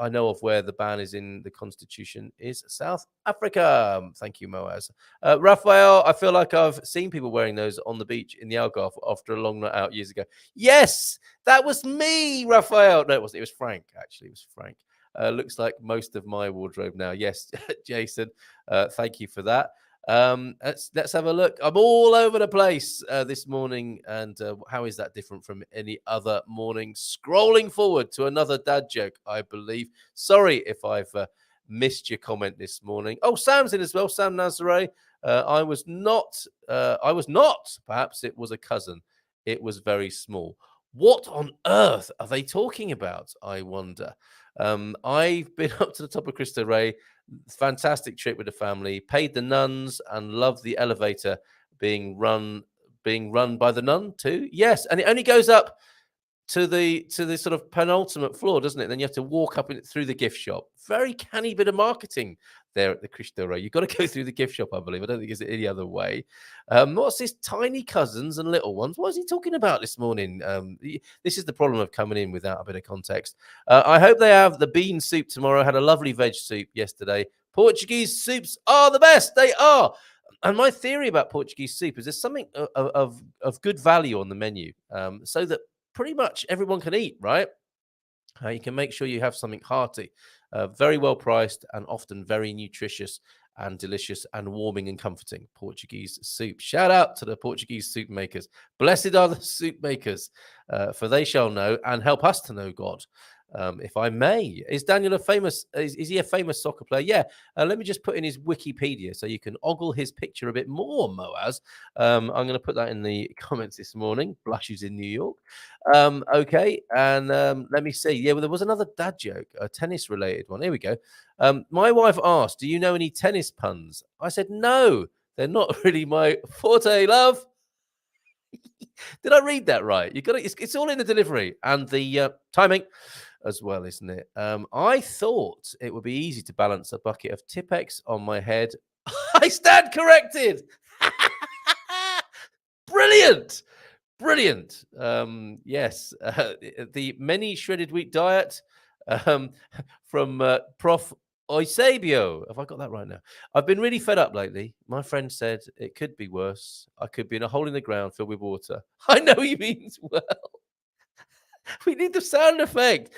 know of where the ban is in the constitution is South Africa. Thank you, Moaz. Raphael, I feel like I've seen people wearing those on the beach in the Algarve after a long night out years ago. Yes, that was me, Raphael. No, it wasn't. It was Frank, actually. It was Frank. Looks like most of my wardrobe now. Yes, Jason, thank you for that. Let's have a look. I'm all over the place this morning, and how is that different from any other morning? Scrolling forward to another dad joke, I believe. Sorry if I've missed your comment this morning. Oh, Sam's in as well. Sam Nazare. I was not. Perhaps it was a cousin. It was very small. What on earth are they talking about, I wonder? I've been up to the top of Cristo Rey. Fantastic trip with the family. Paid the nuns and loved the elevator being run by the nun too. Yes, and it only goes up to the sort of penultimate floor, doesn't it? Then you have to walk up through the gift shop. Very canny bit of marketing there at the Cristo Rey. You've got to go through the gift shop, I believe. I don't think it's any other way. What's this? Tiny cousins and little ones. What is he talking about this morning? This is the problem of coming in without a bit of context. I hope they have the bean soup tomorrow. Had a lovely veg soup yesterday. Portuguese soups are the best. They are. And my theory about Portuguese soup is there's something of good value on the menu, so that pretty much everyone can eat, right? You can make sure you have something hearty, very well priced, and often very nutritious and delicious and warming and comforting. Portuguese soup. Shout out to the Portuguese soup makers. Blessed are the soup makers, for they shall know and help us to know God. If I may. Is Daniel a famous, is he a famous soccer player? Yeah. Let me just put in his Wikipedia so you can ogle his picture a bit more, Moaz. I'm going to put that in the comments this morning. Blushes in New York. Okay. And let me see. Yeah, well, there was another dad joke, a tennis related one. Here we go. My wife asked, do you know any tennis puns? I said, no, they're not really my forte, love. Did I read that right? You got it. It's all in the delivery and the timing as well, isn't it? I thought it would be easy to balance a bucket of Tipex on my head. I stand corrected. Brilliant. Brilliant. Yes, the many shredded wheat diet um, from Prof. Eusebio. Have I got that right now? I've been really fed up lately. My friend said it could be worse. I could be in a hole in the ground filled with water. I know he means well. We need the sound effect,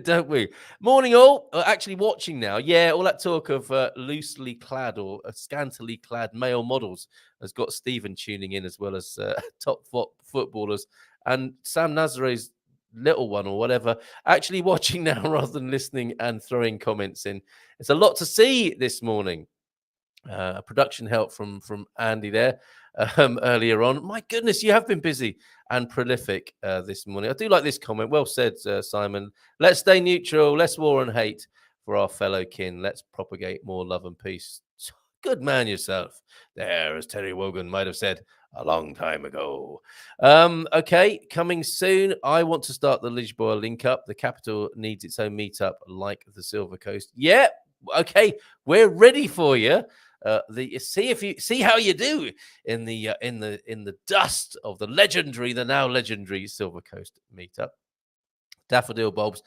don't we? Morning, all. Actually watching now. Yeah, all that talk of loosely clad or scantily clad male models has got Stephen tuning in, as well as top footballers and Sam Nazare's little one or whatever. Actually watching now rather than listening and throwing comments in. It's a lot to see this morning. Production help from Andy there earlier on. My goodness, you have been busy and prolific this morning. I do like this comment. Well said, Simon. Let's stay neutral. Less war and hate for our fellow kin. Let's propagate more love and peace. Good man yourself. There, as Terry Wogan might have said a long time ago. Okay, coming soon. I want to start the Lisboa link up. The capital needs its own meetup like the Silver Coast. Yeah, okay, we're ready for you. See how you do in the dust of the now legendary Silver Coast meetup. Daffodil bulbs,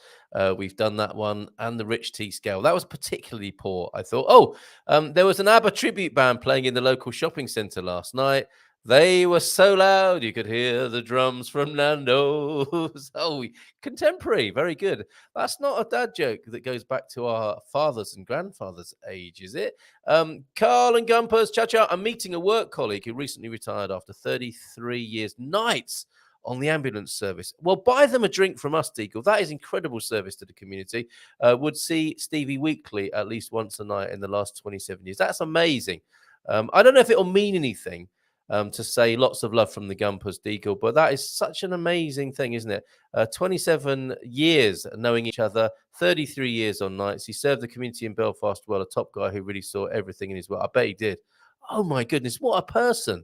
we've done that one, and the Rich Tea scale. That was particularly poor, I thought. There was an ABBA tribute band playing in the local shopping centre last night. They were so loud you could hear the drums from Nando's. Contemporary, very good. That's not a dad joke that goes back to our fathers and grandfathers' age, is it? Carl and Gumpers, cha-cha. I'm meeting a work colleague who recently retired after 33 years nights on the ambulance service. Well, buy them a drink from us, Deagle. That is incredible service to the community. Would see Stevie weekly at least once a night in the last 27 years. That's amazing. I don't know if it'll mean anything to say lots of love from the Gumpers, Deagle, but that is such an amazing thing, isn't it? 27 years knowing each other, 33 years on nights. He served the community in Belfast well, a top guy who really saw everything in his work. I bet he did. Oh, my goodness, what a person.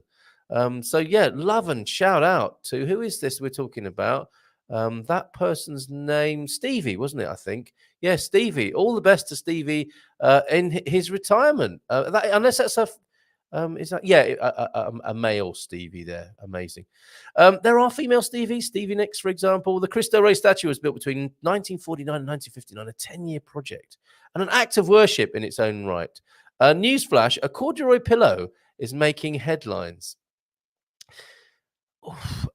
So yeah, love and shout out to, who is this we're talking about? That person's name, Stevie, wasn't it? I think. Yeah, Stevie. All the best to Stevie in his retirement. Unless that's is that, yeah, a male Stevie there. Amazing. There are female Stevies. Stevie Nicks, for example. The Cristo Rey statue was built between 1949 and 1959, a 10-year project and an act of worship in its own right. Newsflash: a corduroy pillow is making headlines.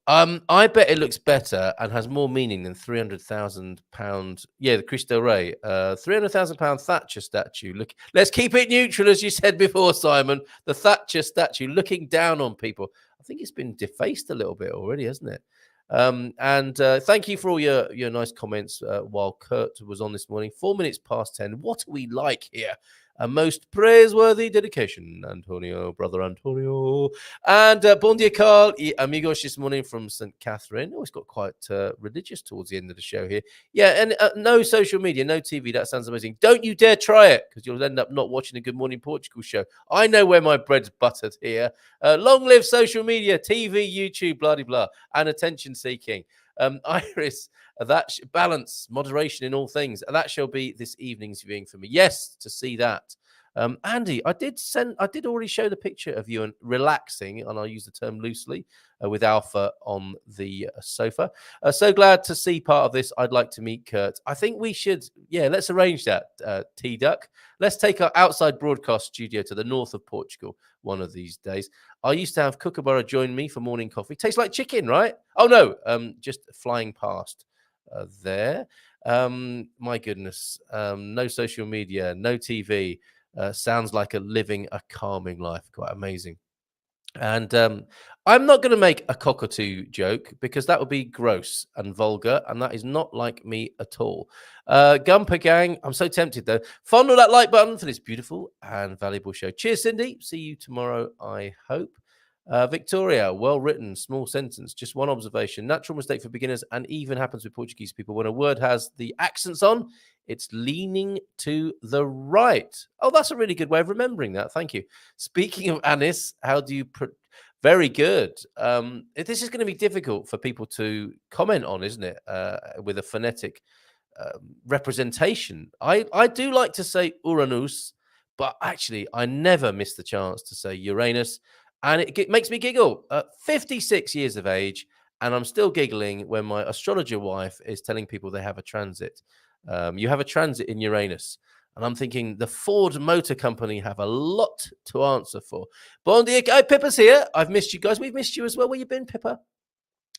I bet it looks better and has more meaning than £300,000. Yeah, the Cristo Rey, £300,000 Thatcher statue. Look, let's keep it neutral, as you said before, Simon. The Thatcher statue looking down on people. I think it's been defaced a little bit already, hasn't it? And thank you for all your nice comments while Kurt was on this morning. 4 minutes past 10. What are we like here? A most praiseworthy dedication, Antonio, brother Antonio. And bon dia, Carl y amigos this morning from St. Catherine. Oh, it's got quite religious towards the end of the show here. Yeah, and no social media, no TV. That sounds amazing. Don't you dare try it, because you'll end up not watching a Good Morning Portugal show. I know where my bread's buttered here. Long live social media, TV, YouTube, blah, blah, blah, and attention seeking. Iris, balance, moderation in all things. That shall be this evening's viewing for me. Yes, to see that. Andy, I did already show the picture of you and relaxing, and I'll use the term loosely, with Alpha on the sofa. So glad to see part of this. I'd like to meet Kurt. I think we should, let's arrange that, T-Duck. Let's take our outside broadcast studio to the north of Portugal one of these days. I used to have Kookaburra join me for morning coffee. Tastes like chicken, right? Oh, no, just flying past there. My goodness. No social media, no TV. Sounds like living a calming life. Quite amazing. And I'm not going to make a cockatoo joke, because that would be gross and vulgar, and that is not like me at all. Gumper gang, I'm so tempted though. Fondle that like button for this beautiful and valuable show. Cheers, Cindy. See you tomorrow, I hope. Victoria, well written, small sentence, just one observation. Natural mistake for beginners, and even happens with Portuguese people. When a word has the accents on, it's leaning to the right. Oh, that's a really good way of remembering that. Thank you. Speaking of Anis, how do you... Very good. This is going to be difficult for people to comment on, isn't it? With a phonetic representation. I do like to say Uranus, but actually I never miss the chance to say Uranus. And it makes me giggle. 56 years of age, and I'm still giggling when my astrologer wife is telling people they have a transit. You have a transit in Uranus. And I'm thinking the Ford Motor Company have a lot to answer for. Bon dia, guy. Pippa's here. I've missed you guys. We've missed you as well. Where you been, Pippa?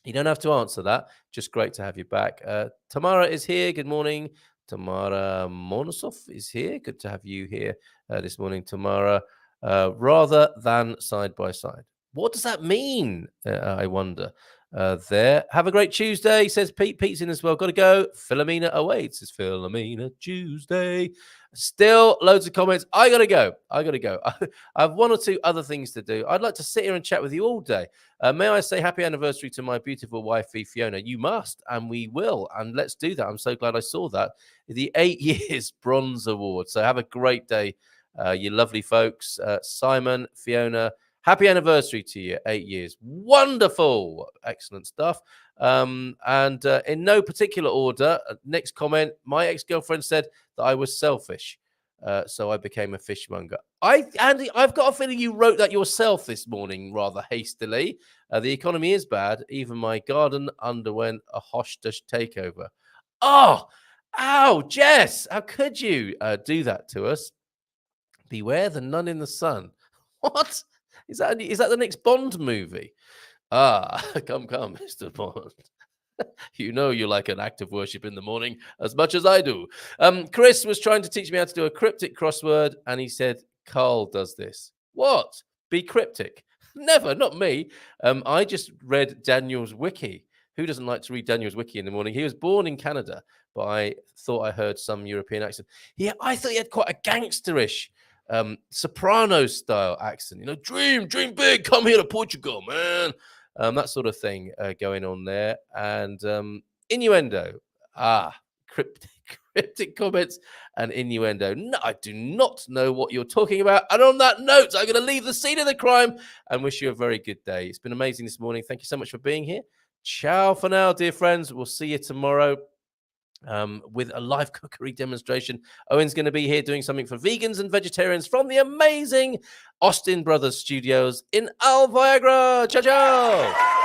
You don't have to answer that. Just great to have you back. Tamara is here. Good morning. Tamara Monosov is here. Good to have you here this morning, Tamara. Rather than side by side. What does that mean? I wonder. There. Have a great Tuesday, says Pete. Pete's in as well. Got to go. Philomena awaits. It's Philomena Tuesday. Still loads of comments. I got to go. I have one or two other things to do. I'd like to sit here and chat with you all day. May I say happy anniversary to my beautiful wifey, Fiona? You must, and we will. And let's do that. I'm so glad I saw that. The 8 years bronze award. So have a great day, you lovely folks. Simon, Fiona, happy anniversary to you, 8 years. Wonderful. Excellent stuff. And in no particular order, next comment, my ex-girlfriend said that I was selfish. So I became a fishmonger. Andy, I've got a feeling you wrote that yourself this morning rather hastily. The economy is bad. Even my garden underwent a hostage takeover. Oh, ow, Jess, how could you do that to us? Beware the nun in the sun. What? Is that the next Bond movie? Ah, come, Mr. Bond. You know you like an act of worship in the morning as much as I do. Chris was trying to teach me how to do a cryptic crossword, and he said, Carl does this. What? Be cryptic? Never, not me. I just read Daniel's wiki. Who doesn't like to read Daniel's wiki in the morning? He was born in Canada, but I thought I heard some European accent. Yeah, I thought he had quite a gangsterish Sopranos style accent. You know, dream big, come here to Portugal, man. That sort of thing going on there. And innuendo. Cryptic comments and innuendo. No, I do not know what you're talking about. And on that note, I'm going to leave the scene of the crime and wish you a very good day. It's been amazing this morning. Thank you so much for being here. Ciao for now, dear friends. We'll see you tomorrow with a live cookery demonstration. Owen's going to be here doing something for vegans and vegetarians from the amazing Austin Brothers Studios in Al Viagra. Ciao, ciao.